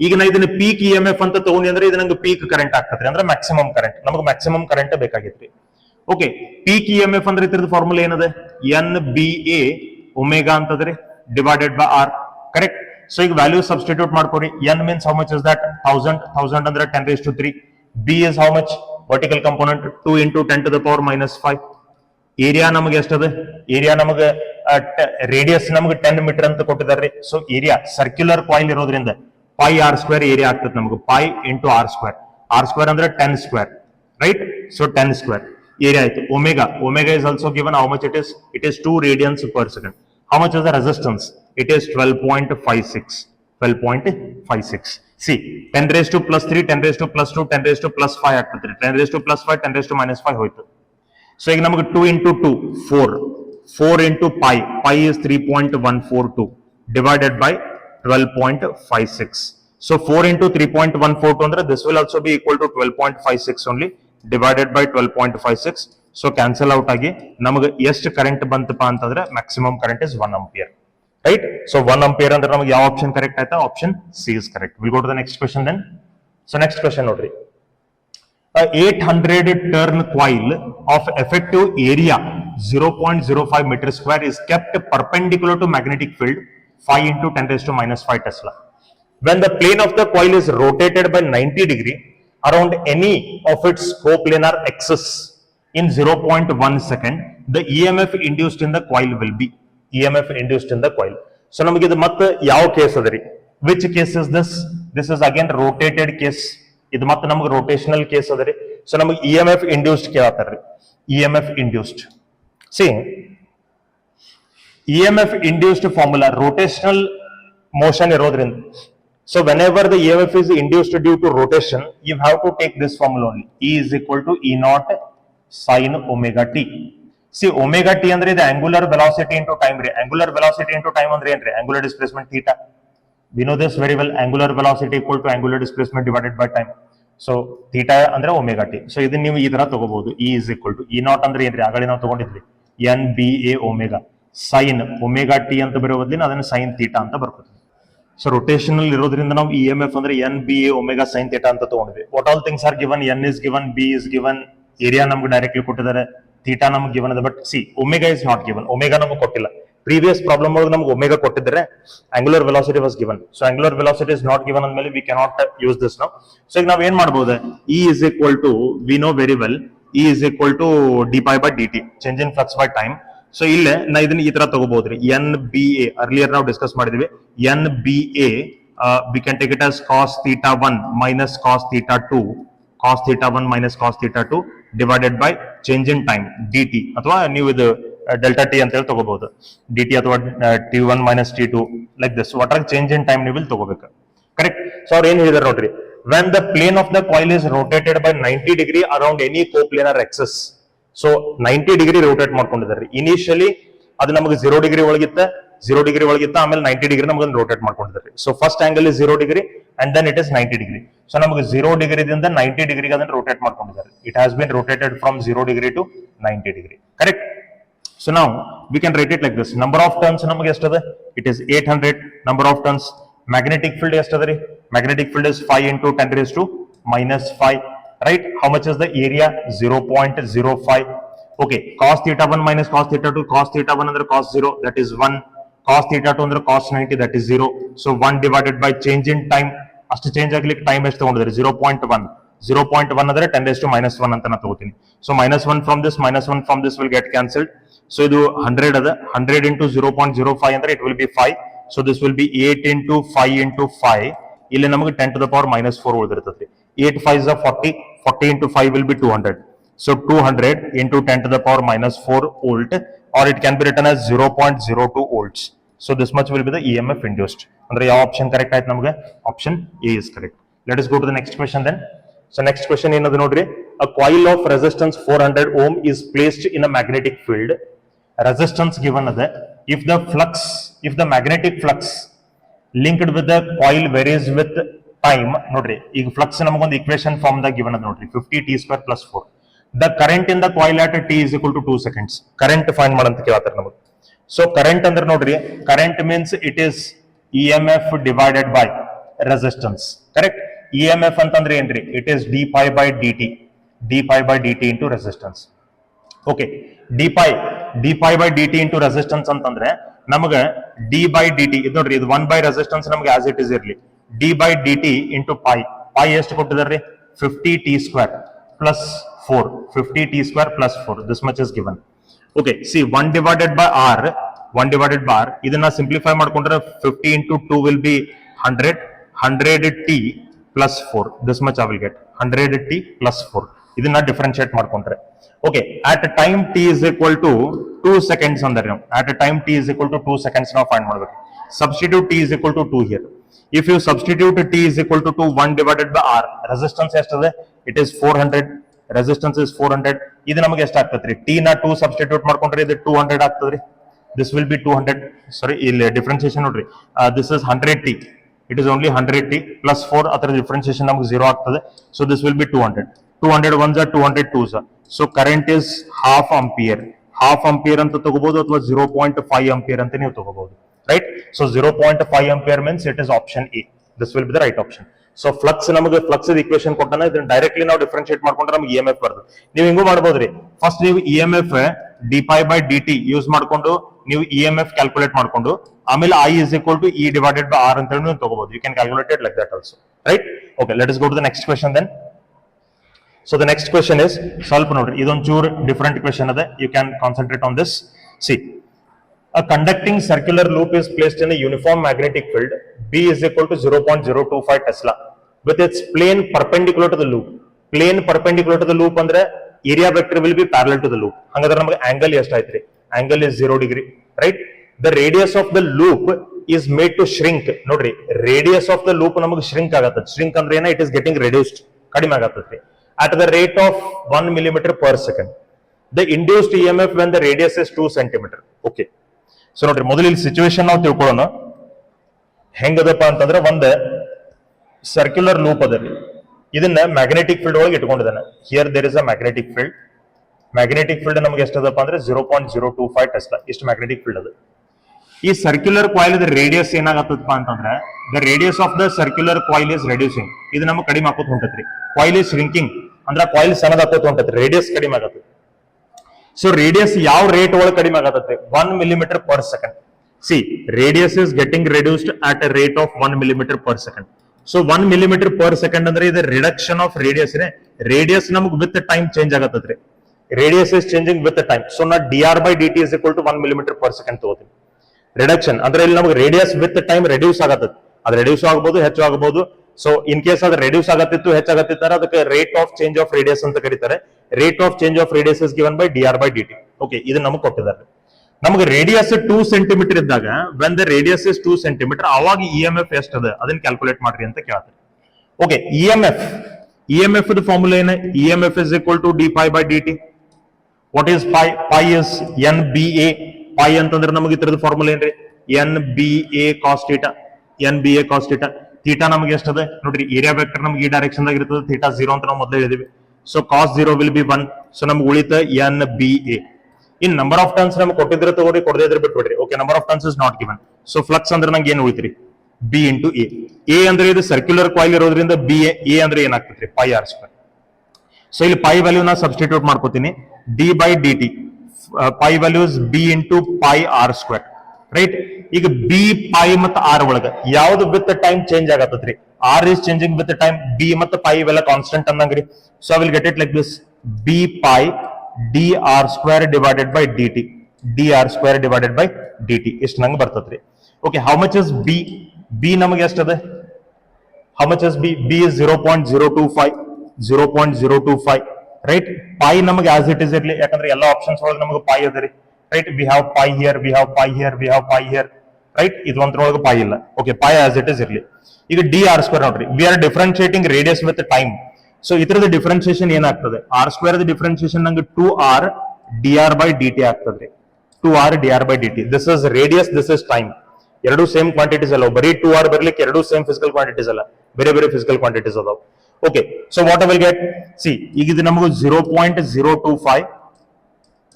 ಈಗ ನಾ ಇದನ್ನ ಪೀಕ್ EMF ಅಂತ ತಗೊಂಡಿ ಅಂದ್ರೆ ಇದು ನಂಗೆ ಪೀಕ್ ಕರೆಂಟ್ ಆಗ್ತದ್ರಿ, ಅಂದ್ರೆ ಮ್ಯಾಕ್ಸಿಮಮ್ ಕರೆಂಟ್. ನಮಗೆ ಮ್ಯಾಕ್ಸಿಮಮ್ ಕರೆಂಟ್ ಬೇಕಾಗಿತ್ರಿ. ಓಕೆ, ಪೀಕ್ EMF ಅಂದ್ರೆ ಇದ್ರದ್ದು ಫಾರ್ಮುಲಾ ಏನದೆ? NBA ಒಮೆಗಾ ಅಂತದ್ರಿ divided by R, correct? So ಈಗ ವ್ಯಾಲ್ಯೂ ಸಬ್ಸ್ಟಿಟ್ಯೂಟ್ ಮಾಡ್ಕೊರಿ. N means how much is that? 1000 ಅಂದ್ರೆ 10⁻3. B is how much? Vertical component 2 into 10 to the power minus 5. Area ನಮಗೆ ಎಷ್ಟದ? Area ನಮಗೆ radius ನಮಗೆ 10 ಮೀಟರ್ ಅಂತ ಕೊಟ್ಟಿದ್ದಾರೆ. ಸೊ ಏರಿಯಾ ಸರ್ಕ್ಯುಲರ್ ಕಾಯಿಲ್ ಇರೋದ್ರಿಂದ pi R square area ಆಗ್ತದೆ ನಮಗೆ. Pi into R square. R square ಅಂದ್ರೆ 10 square, right? So 10 square area ಆಯ್ತು. Omega is also given. How much it is? It is 2 radians per second. How much is the resistance? It is 12.56. 12.56. See, 10 raised to plus 3, 10 raised to plus 2, 10 raised to plus 5 ಆಗ್ತದೆ. 10 raised to plus 5, 10 raised to minus 5 ಹೋಯ್ತು. So ಈಗ ನಮಗೆ 2 into 2, 4 into pi is 3.142 divided by 12.56. So 4 into 3.142 ಅಂದ್ರೆ this will also be equal to 12.56 only divided by 12.56. So cancel out ಆಗಿ ನಮಗೆ ಎಷ್ಟು current ಬಂತಪ್ಪ ಅಂತಂದ್ರೆ maximum current is 1 ampere, right? So 1 ampere ಅಂದ್ರೆ ನಮಗೆ ಯಾವ ಆಪ್ಷನ್ ಕರೆಕ್ಟ್ ಆಯ್ತಾ? Option C is correct. We'll go to the next question then. So next question ನೋಡ್ರಿ. A 800 turn coil of effective area 0.05 meter square is kept perpendicular to magnetic field 5 into 10 raised to minus 5 Tesla. When the plane of the coil is rotated by 90 degree around any of its coplanar axis in 0.1 second, the EMF induced in the coil will be EMF induced in the coil. So ನಮಗೆ ಇದು ಮತ್ತೆ ಯಾವ case ಅದರಿ? Which case is this? This is again rotated case. ಇದು ಮತ್ತೆ ನಮಗೆ rotational case ಅದರಿ. So ನಮಗೆ EMF induced ಕೇಳತ್ತಾರ್ರಿ. EMF induced. See, EMF induced formula rotational motion ಇರೋದ್ರಿಂದ. So whenever the EMF is induced due to rotation, you have to take this formula only. E is equal to E naught sin omega t. See, omega t ಅಂದ್ರೆ ಇದು angular velocity into time ರೀ. Angular velocity into time ಅಂದ್ರೆ ಏನ್ರಿ? Angular displacement theta. We know this very well. Angular velocity equal to angular displacement divided by time. So theta ಅಂದ್ರೆ omega t. So ಇದನ್ನ ನೀವು ಈ ತರ ತಗೋಬಹುದು. E is equal to E naught ಅಂದ್ರೆ ಏನ್ರಿ? ಆಗಲೇ ನಾವು ತಗೊಂಡಿದ್ವಿ NBA omega sin omega t ಅಂತ ಬರೋ ಬದಲಿನ ಅದನ್ನ sin theta ಅಂತ ಬರ್ತದೆ. ಸೊ ರೋಟೇಷನಲ್ ಇರೋದ್ರಿಂದ ನಾವು EMF ಅಂದ್ರೆ NBA omega sin theta ಅಂತ ತಗೊಂಡ್ವಿ. What all things are given? N is given, B is given, area ನಮ್ಗೆ ಡೈರೆಕ್ಟ್ಲಿ ಕೊಟ್ಟಿದ್ದಾರೆ, ಥೀಟಾ ನಮ್ಗೆ ಗಿವನ್ ಇದೆ. But see, omega is not given. Omega ನಮ್ಗೆ ಕೊಟ್ಟಿಲ್ಲ. ಪ್ರೀವಿಯಸ್ ಪ್ರಾಬ್ಲಮ್ ಒಳಗೆ ನಮ್ಗೆ ಒಮೆಗಾ ಕೊಟ್ಟಿದ್ದಾರೆ, angular velocity was given. So angular velocity is not given ಅಂದ್ಮೇಲೆ we cannot use this now. So ಈಗ ನಾವ್ ಏನ್ ಮಾಡಬಹುದು? E is equal to, we know very well, E is equal to d pi by dt, change in flux by time. So ಇಲ್ಲೇ ನಾ ಇದನ್ನ ಈ ತರ ತಗೋಬಹುದ್ರಿ. NBA ಅರ್ಲಿಯರ್ ನಾವು ಡಿಸ್ಕಸ್ ಮಾಡಿದ್ವಿ. NBA we can take it as cos theta 1 minus cos theta 2, cos theta 1 minus cos theta 2 divided by change in time dt, ಅಥವಾ ನೀವು ಇದು ಡೆಲ್ಟಾ ಟಿ ಅಂತ ಹೇಳಿ ತಗೋಬಹುದು. dt ಅಥವಾ t1 minus t2 like this. What are change in time ನೀವು ಇಲ್ಲಿ ತಗೋಬೇಕು, ಕರೆಕ್ಟ್? ಸೊ ಅವ್ರು ಏನ್ ಹೇಳಿದಾರೆ ನೋಡ್ರಿ. when the plane of the coil is rotated by 90 degree around any coplanar axis. So 90 degree rotate ಮಾಡ್ಕೊಂಡಿದ್ದಾರೆ. ಇನಿಷಿಯಲಿ ಅದು ನಮಗೆ 0 ಡಿಗ್ರಿ ಒಳಗಿತ್ತ, ಆಮೇಲೆ 90 ಡಿಗ್ರಿ ನಮಗೆ ರೋಟೇಟ್ ಮಾಡ್ಕೊಂಡಿದ್ದಾರೆ. So first angle is 0 degree and then it is 90 degree. So ನಮಗೆ 0 ಡಿಗ್ರಿದಿಂದ 90 ಡಿಗ್ರಿಗೆ ಅದನ್ನು ರೋಟೇಟ್ ಮಾಡ್ಕೊಂಡಿದ್ದಾರೆ. It has been rotated from 0 degree to 90 degree, correct? So ನಾವು we can write it like this. Number of turns ನಮಗೆ ಎಷ್ಟದ? It is 800 number of turns. Magnetic field ಎಷ್ಟದ ರೀ? Magnetic field is 5 into 10 raised to minus 5. Right? How much is the area? 0.05. Okay. Cos theta 1 minus cos theta 2. Cos theta 1 under cos 0, that is 1. Cos theta 2 under cos 90, that is 0. So 1 divided by change in time. ಅಷ್ಟು change ಆಗ್ಲಿಕ್ಕೆ time ಎಷ್ಟು ತಗೊಂಡಿದ್ದಾರೆ? 0.1. 0.1 ಅಂದ್ರೆ 10 raised to -1 ಅಂತ ನಾನು ತಗೋತೀನಿ. So -1 from this, -1 from this will get cancelled. So ಇದು 100 ಅದ, 100 into 0.05 ಅಂದ್ರೆ it will be 5. So this will be 8 into 5 into 5. ಇಲ್ಲಿ ನಮಗೆ 10 to the power -4 ಉಳಿದಿರ್ತದೆ. 8 5s are 40, 40 into 5 will be 200. So 200 into 10 to the power -4 volt, or it can be written as 0.02 volts. So this much will be the EMF induced. Andre yav option correct aaytu namaga? Option A is correct. Let us go to the next question then. So next question ಏನದು ನೋಡ್ರಿ, a coil of resistance 400 ohm is placed in a magnetic field. Resistance given ಅದ, if the magnetic flux linked with the coil varies with time, ನೋಡ್ರಿ ಈಗ flux ನಮಗೊಂದು equation form ದಾಗ given ಅದ ನೋಡ್ರಿ, 50 t² + 4. The current in the coil at t is equal to 2 seconds. Current find ಮಾಡಂತ ಕೇಳ್ತಾರೆ ನಮಗೆ. So current ಅಂದ್ರೆ ನೋಡ್ರಿ, current means it is EMF divided by resistance. Correct? EMF ಅಂತಂದ್ರೆ ಏನ್ರಿ? It is d pi by dt into resistance. Okay, d pi by dt into resistance ಅಂತಂದ್ರೆ ನಮಗೆ d by dt ಇದು ನೋಡ್ರಿ, ಇದು 1 by resistance ನಮಗೆ as it is ಇರಲಿ, d by dt into pi ಎಷ್ಟು ಕೊಟ್ಟಿದ್ದಾರೆ? 50 t² plus 4, 50 t² plus 4, this much is given. Okay, see 1 divided by r, ಇದನ್ನ ಸಿಂಪ್ಲಿಫೈ ಮಾಡ್ಕೊಂಡ್ರೆ 50 into 2 will be 100 t plus 4, this much I will get 100 t plus 4. ಇದನ್ನ differentiate ಮಾಡ್ಕೊಂಡ್ರೆ, okay, at time t is equal to 2 seconds ಅಂದ್ರೆ ನಾವು at time t is equal to 2 seconds ನಾವು find ಮಾಡಬೇಕು. Substitute t is equal to 2 here. If you substitute t is equal to 2, 1 divided by r, resistance ಎಷ್ಟಿದೆ? It is 400. Resistance is 400. ಇದು ನಮಗೆ ಎಷ್ಟು ಆಗ್ತದ್ರಿ? t ನ 2 ಸಬ್ಸ್ಟಿಟ್ಯೂಟ್ ಮಾಡ್ಕೊಂಡ್ರೆ ಇದು 200 ಆಗ್ತದ್ರಿ. This will be 200. Sorry, ಇಲ್ಲಿ ಡಿಫರೆನ್ಸಿಯೇಷನ್ ನೋಡ್ರಿ, this is 100 t. It is only 100 t plus 4, ಅದರ ಡಿಫರೆನ್ಸಿಯೇಷನ್ ನಮಗೆ 0 ಆಗ್ತದೆ. So this will be 200. 200 ones are 200 twos are. So current is half ampere. Half ampere ಅಂತ ತಗೋಬಹುದು ಅಥವಾ 0.5 ampere ಅಂತ ನೀವು ತಗೋಬಹುದು. Right? So 0.5 ampere means it is option A. This will be the right option. So flux ನಮಗೆ flux equation ಕೊಟ್ಟಾನ, ಇದನ್ನ directly ನಾವು ಡಿಫರೆನ್ಶಿಯೇಟ್ ಮಾಡ್ಕೊಂಡ್ರೆ ನಮಗೆ EMF ಬರ್ತದೆ. ನೀವು ಹಿಂಗೂ ಮಾಡಬಹುದ್ರಿ, ಫಸ್ಟ್ ನೀವು EMF d pi by dt use ಮಾಡ್ಕೊಂಡು ನೀವು EMF ಕ್ಯಾಲ್ಕುಲೇಟ್ ಮಾಡ್ಕೊಂಡು ಆಮೇಲೆ I is equal to E divided by R ಅಂತ ಹೇಳಿ ನೀವು ತಗೋಬಹುದು. You can calculate it like that also. Right? Okay, let us go to the next question then. So the next question is, ಸ್ವಲ್ಪ ನೋಡ್ರಿ, ಇದೊಂದು ಚೂರ್ ಡಿಫರೆಂಟ್ ಕ್ವೆಶ್ಚನ್ ಅದ. You can concentrate on this. See, a conducting circular loop is placed in a uniform magnetic field. B is equal to 0.025 Tesla with its plane perpendicular to the loop. Plane perpendicular to the loop ಅಂದ್ರೆ area vector will be parallel to the loop. ಹಾಗಾದ್ರೆ ನಮಗೆ angle ಎಷ್ಟು ಆಯ್ತ್ರಿ? Angle is 0 degree, right? The radius of the loop is made to shrink. ನೋಡ್ರಿ, radius of the loop ನಮಗೆ shrink ಆಗತ್ತೆ. Shrink ಅಂದ್ರೆ ಏನ? It is getting reduced, ಕಡಿಮೆ ಆಗತ್ತೆ at the rate of 1 millimeter per second. The induced EMF when the radius is 2 centimeter. Okay. So ನೋಡ್ರಿ, ಮೊದಲು ಇಲ್ಲಿ ಸಿಚುವೇಶನ್ ನಾವು ತಿಳ್ಕೊಳ್ಳೋಣ. ಹೆಂಗದಪ್ಪ ಅಂತಂದ್ರೆ, ಒಂದು ಸರ್ಕ್ಯುಲರ್ ಲೂಪ್ ಅದಲ್ಲಿ ಇದನ್ನ ಮ್ಯಾಗ್ನೆಟಿಕ್ ಫೀಲ್ಡ್ ಒಳಗೆ ಇಟ್ಕೊಂಡಿದ್ದಾನೆ. Here there is a magnetic field. Magnetic field ನಮಗೆ ಎಷ್ಟದಪ್ಪ ಅಂದ್ರೆ 0.025 ಟೆಸ್ಲಾ, ಇಷ್ಟು ಮ್ಯಾಗ್ನೆಟಿಕ್ ಫೀಲ್ಡ್ ಅದು. ಈ ಸರ್ಕ್ಯುಲರ್ ಕಾಯಿಲ್ ರೇಡಿಯಸ್ ಏನಾಗತ್ತಪ್ಪ ಅಂತಂದ್ರೆ, the radius of the circular coil is reducing. ಇದು ನಮಗೆ ಕಡಿಮೆ ಹಾಕೋತ ಹೊಂಟತ್ರಿ. ಕಾಯಿಲ್ ಇಸ್ ಶ್ರಿಂಕಿಂಗ್ ಅಂದ್ರೆ ಕಾಯಿಲ್ ಸಣ್ಣದ ಹಾಕೋತ ಹೊಂಟತ್ರಿ, ರೇಡಿಯಸ್ ಕಡಿಮೆ ಆಗತ್ತೆ. ಸೊ ರೇಡಿಯಸ್ ಯಾವ ರೇಟ್ ಒಳಗೆ ಕಡಿಮೆ ಆಗತ್ತೆ? 1 millimeter per second. C, radius is getting reduced at a rate of 1 millimeter per second. So 1 millimeter per second ಅಂದ್ರೆ ಇದು ರಿಡಕ್ಷನ್ ಆಫ್ ರೇಡಿಯಸ್. ರೇಡಿಯಸ್ ನಮಗೆ ವಿತ್ ಟೈಮ್ ಚೇಂಜ್ ಆಗತ್ತೆ. Radius is changing with time. So ನಾ dr by dt is equal to 1 millimeter per second ತಗೋತೀನಿ. Reduction ಅಂದ್ರೆ ಇಲ್ಲಿ ನಮಗೆ radius with time reduce ಆಗತ್ತೆ. ಅದು ರೆಡ್ಯೂಸ್ ಆಗಬಹುದು, ಹೆಚ್ಚು ಆಗಬಹುದು. ಸೊ ಇನ್ ಕೇಸ್ ಅದು ರೆಡ್ಯೂಸ್ ಆಗತ್ತಿತ್ತು, ಹೆಚ್ಚಾಗತ್ತಿತ್ತಾರೆ, ಅದಕ್ಕೆ rate of change of radius ಅಂತ ಕರೀತಾರೆ. Rate of change of radius is given by dr by dt. Okay, ಇದು ನಮಗೆ ಕೊಟ್ಟಿದ್ದಾರೆ. ನಮಗೆ ರೇಡಿಯಸ್ 2 ಸೆಂಟಿಮೀಟರ್ ಇದ್ದಾಗ, when the radius is 2 centimetre, ಅವಾಗ EMF ಎಷ್ಟದ ಅದನ್ನ ಕ್ಯಾಲ್ಕುಲೇಟ್ ಮಾಡ್ರಿ ಅಂತ ಕೇಳ್ತಾರೆ. ಓಕೆ, EMF ದ ಫಾರ್ಮುಲಾ ಏನು? EMF is equal to d pi by dt. What is pi? Pi is NBA. Pi ಅಂತಂದ್ರೆ ನಮಗೆ ಇತರದ ಫಾರ್ಮುಲಾ ಏನ್ರಿ? NBA cos theta. NBA cos theta. Theta ನಮಗೆ ಎಷ್ಟದ ನೋಡ್ರಿ, ಏರಿಯಾ ವೆಕ್ಟರ್ ನಮಗೆ ಈ ಡೈರೆಕ್ಷನ್ ದಾಗ ಇರ್ತದೆ. ಥೀಟಾ 0 ಅಂತ ನಾವು ಮೊದಲೇ ಹೇಳಿದ್ವಿ. So cos 0 will be 1. ಸೊ ನಮ್ಗೆ ಉಳಿತ NBA. ಇನ್ ನಂಬರ್ ಆಫ್ ಟರ್ನ್ಸ್ ನಮ್ಗೆ ಕೊಟ್ಟಿದ್ರೆ ತಗೋರಿ, ಕೊಡದೇ ಇದ್ರೆ ಬಿಟ್ಬಿಡ್ರಿ. Okay, number of turns is not given. So flux ಅಂದ್ರೆ ನಂಗೆ ಏನು ಉಳಿತ್ರಿ? B into A. A ಅಂದ್ರೆ ಇದು ಸರ್ಕ್ಯುಲರ್ ಕಾಯಿಲ್ ಇರೋದ್ರಿಂದ A ಅಂದ್ರೆ ಏನಾಗ್ತೈತ್ರಿ? pi r square. ಸೊ ಇಲ್ಲಿ pi ವ್ಯಾಲ್ಯೂ ನಾ ಸಬ್ಸ್ಟಿಟ್ಯೂಟ್ ಮಾಡ್ಕೋತೀನಿ. d by dt. Pi value ಇಸ್ B into pi r square. Right. ಈಗ ಬಿ ಪೈ ಮತ್ತು ಆರ್ ಒಳಗ ಯಾವ್ದು ವಿತ್ ಟೈಮ್ ಚೇಂಜ್ ಆಗತ್ತದ್ರಿ? R is changing with time, B ಮತ್ತು ಪೈ ಇವೆಲ್ಲ ಕಾನ್ಸ್ಟೆಂಟ್ ಅಂದಂಗ್ರಿ. So I will get it like this: B pi d r square divided by d t, d r square divided by d t, ಇಷ್ಟು ನಂಗೆ ಬರ್ತದ್ರಿ. Okay, how much is B? B ನಮಗೆ ಎಷ್ಟದೆ? How much is B? B is 0.025, 0.025, right. Pi ನಮಗೆ as it is ಇರ್ಲಿ, ಯಾಕಂದ್ರೆ ಎಲ್ಲ options ಒಳಗೆ ನಮಗೆ ಪೈ ಅದ ರೀ, right. We have pi here, we have pi here, we have pi here, right. ಇದು ಒಂದ್ರೊಳಗೆ ಪೈ ಇಲ್ಲ. Okay, pi as it is ಇರ್ಲಿ. ಈಗ ಡಿ ಆರ್ ಸ್ಕ್ವೇರ್ ನೋಡ್ರಿ, we are differentiating radius with time. So ಇದರದ differentiation ಏನಾಗ್ತದೆ? R square differentiation ನಂಗೆ 2r dr by dt ಆಗ್ತದ್ರಿ. 2r dr by dt. This is radius, this is time. ಎರಡು same quantities ಅಲ್ಲ, ಬರೀ 2r ಬರ್ಲಿಕ್ಕೆ ಎರಡು same physical quantities ಅಲ್ಲ, ಬೇರೆ ಬೇರೆ ಫಿಸಿಕಲ್ ಕ್ವಾಂಟಿಟೀಸ್ ಅದಾವ. Okay, so what I will get? See, ಈಗ ಇದು ನಮಗೆ 0.025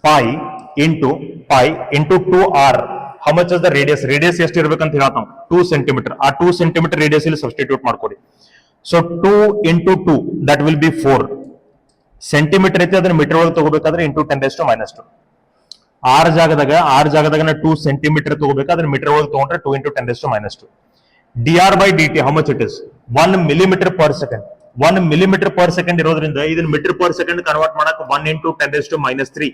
pi into 2r. How much is the radius? Radius ಎಷ್ಟು ಇರ್ಬೇಕಂತ ಹೇಳತ್ ನಾವು? 2 ಸೆಂಟಿಮೀಟರ್. ಆ 2 ಸೆಂಟಿಮೀಟರ್ ರೇಡಿಯಸ್ ಇಲ್ಲಿ ಸಬ್ಸ್ಟಿಟ್ಯೂಟ್ ಮಾಡ್ಕೊಡಿ. So 2 into 2 that will be 4 centimetre ಐತಿ, ಅದನ್ನ ಮೀಟರ್ ಒಳಗೆ ತಗೋಬೇಕಾದ್ರೆ ಇಂಟು 10⁻². ಆರ್ ಜಾಗದಾಗ 2 ಸೆಂಟಿಮೀಟರ್ ತಗೋಬೇಕಾದ್ರೆ ಮೀಟರ್ ಒಳಗೆ ತಗೊಂಡ್ರೆ 2 into 10⁻². dr by dt how much it is? 1 millimeter per second. 1 millimeter per second ಇರೋದ್ರಿಂದ ಇದನ್ನ ಮೀಟರ್ ಪರ್ ಸೆಕೆಂಡ್ ಕನ್ವರ್ಟ್ ಮಾಡಕ್ 1 into 10⁻³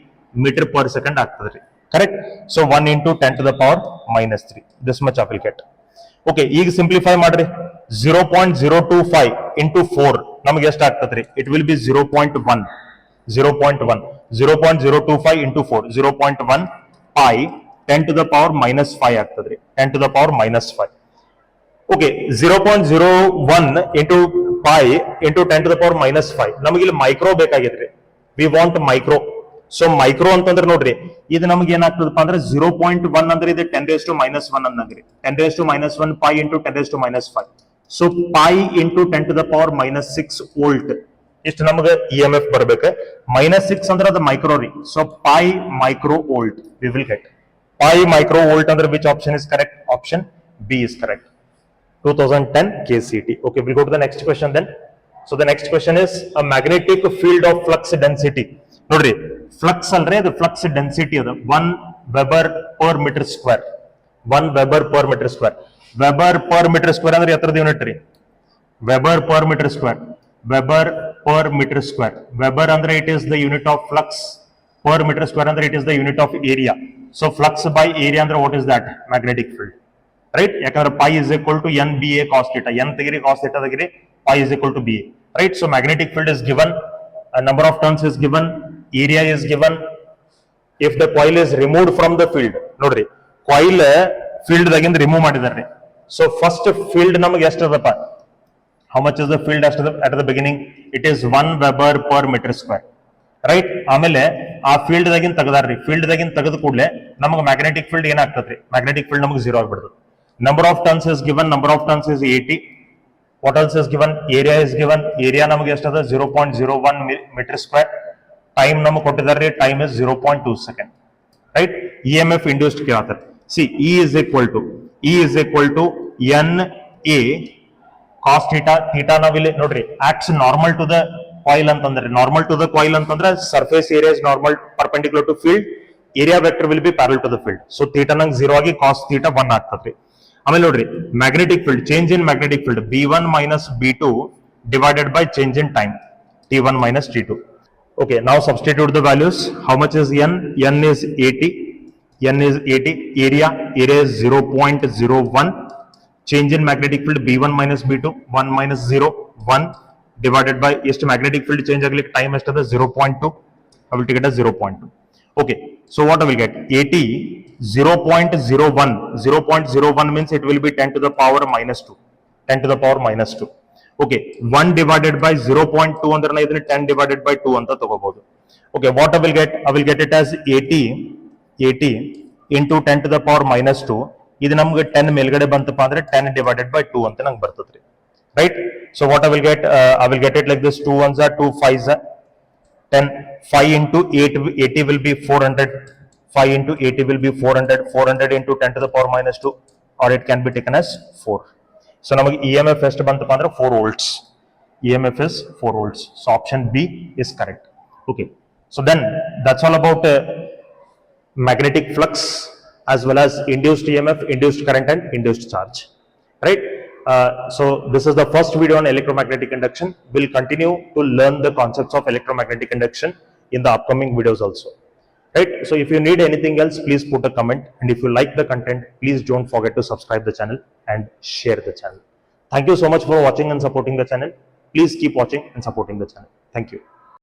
ಮೀಟರ್ ಪರ್ ಸೆಕೆಂಡ್ ಆಗ್ತದ್ರಿ. Correct. So 1 into 10⁻³ this much I will get. Okay, ಈಗ simplify ಮಾಡ್ರಿ. 0.025 into 4 ನಮಗೆ ಎಷ್ಟು ಆಗ್ತದ್ರಿ? It will be 0.1. 0.025 into 4 0.1 pi 10⁻⁻5 ಆಗ್ತದ್ರಿ. 10⁻⁻5. ಓಕೆ, 0.01 into ಪೈ into 10⁻⁻5 ನಮಗೆ ಇಲ್ಲಿ ಮೈಕ್ರೋ ಬೇಕಾಗಿದ್ರಿ. We want micro. So micro ಅಂತಂದ್ರೆ ನೋಡ್ರಿ, ಇದು ನಮ್ಗೆ ಏನಾಗ್ತದಪ್ಪ ಅಂದ್ರೆ 0.1 ಅಂದ್ರೆ ಇದು 10⁻⁻1 ಅಂದಂಗ್ರಿ. 10⁻⁻1 pi into 10⁻⁻5. So pi into 10⁻⁻6 volt ಇಷ್ಟು ನಮಗೆ ಇ ಎಂ ಎಫ್ ಬರ್ಬೇಕು. -6 ಅಂದ್ರೆ ಅದು ಮೈಕ್ರೋ ರೀ. So pi micro volt we will get. Pi micro volt ಅಂದ್ರೆ which option is correct? Option B is correct. 2010 KCET. Okay, we'll go to the next question then. So the next question is a magnetic field of flux density. ನೋಡ್ರಿ, flux ಅಲ್ರಿ, ಅದು flux density ಅದ 1 Weber per meter square. 1 Weber per meter square. Weber per meter square ಅಂದ್ರೆ ಎತ್ತರದ unit ರೀ. Weber per meter square. Weber per meter square. Weber ಅಂದ್ರೆ it is the unit of flux. Per meter square ಅಂದ್ರೆ it is the unit of area. So flux by area ಅಂದ್ರೆ what is that? Magnetic field. Right? ಯಾಕಂದ್ರೆ pi is equal to NBA cos theta. N ತೆಗಿರಿ cos theta ತೆಗಿರಿ, pi is equal to BA. Right? So magnetic field is given, a number of turns is given, area is given. If the coil is removed from the field, ನೋಡ್ರಿ, coil field ದಾಗಿಂದ remove ಮಾಡಿದಾರ್ರಿ. So first field ನಮಗೆ ಎಷ್ಟು ಅದಪ್ಪ? How much is the field at the beginning? It is 1 Weber per meter square. Right? ಆಮೇಲೆ ಆ field ದಾಗಿಂದ ತೆಗದಾರ್ರಿ. Field ದಾಗಿಂದ ತೆಗೆದ ಕೂಡಲೇ ನಮಗೆ ಮ್ಯಾಗ್ನೆಟಿಕ್ ಫೀಲ್ಡ್ ಏನಾಗ್ತದ್ರಿ? ಮ್ಯಾಗ್ನೆಟಿಕ್ ಫೀಲ್ಡ್ ನಮಗೆ 0 ಆಗ್ಬಿಡ್ತದೆ. Number of turns is given, number of turns is 80. What else is given? Area is given. Area ನಮಗೆ ಎಷ್ಟು ಅದ? 0.01 meter square. Time ನಮಗೆ ಕೊಟ್ಟಿದ್ದಾರೆ, time is 0.2 second. Right? EMF induced ಕೇಳತ್ತಾರೆ. See, E is equal to NA cos theta. Theta ನಾವಿಲ್ಲಿ ನೋಡ್ರಿ acts normal to the coil ಅಂತಂದ್ರೆ, normal to the coil ಅಂತಂದ್ರೆ surface area is normal perpendicular to field. Area vector will be parallel to the field. So theta ನಂಗೆ 0 ಆಗಿ cos theta 1 ಆಗ್ತದ್ರಿ. ಆಮೇಲೆ ನೋಡ್ರಿ, magnetic field, change in magnetic field B1 minus B2 divided by change in time T1 minus T2. Okay, now substitute the values. How much is N? N is 80. Area is 0.01. Change in magnetic field B1 minus B2 1 minus 0 1 divided by ಎಷ್ಟು magnetic field change ಆಗ್ಲಿಕ್ಕೆ time ಎಷ್ಟದ? 0.2. I will take it as 0.2. Okay, so what I will get? 80 0.01. 0.01 means it will be 10 to the power minus 2. 10 to the power minus 2. Okay, 1 divided by 0.2 ಅಂದ್ರೆ ನಾ ಇದನ್ನ 10 divided by 2 ಅಂತ ತಗೋಬಹುದು. Okay, what I will get? I will get it as 80 into 10 to the power minus 2. ಇದು ನಮ್ಗೆ 10 ಮೇಲ್ಗಡೆ ಬಂತಪ್ಪ ಅಂದ್ರೆ 10 divided by 2 ಅಂತ ನಂಗೆ ಬರ್ತದ್ರಿ. Right? So what I will get? I will get it like this: 2 ones are 2 5s are 10. 5 into 80 will be 400. 5 into 80 will be 400. 400 into 10 to the power minus 2, or it can be taken as 4. So ನಮಗೆ EMF ಎಷ್ಟು ಬಂತಪ್ಪ ಅಂದ್ರೆ 4 volts. EMF is 4 volts. So option B is correct. Okay. So then that's all about magnetic flux as well as induced EMF, induced current, and induced charge, right? So this is the first video on electromagnetic induction. We'll continue to learn the concepts of electromagnetic induction in the upcoming videos also, right? So if you need anything else, please put a comment, and if you like the content, please don't forget to subscribe the channel and share the channel. Thank you so much for watching and supporting the channel. Please keep watching and supporting the channel. Thank you.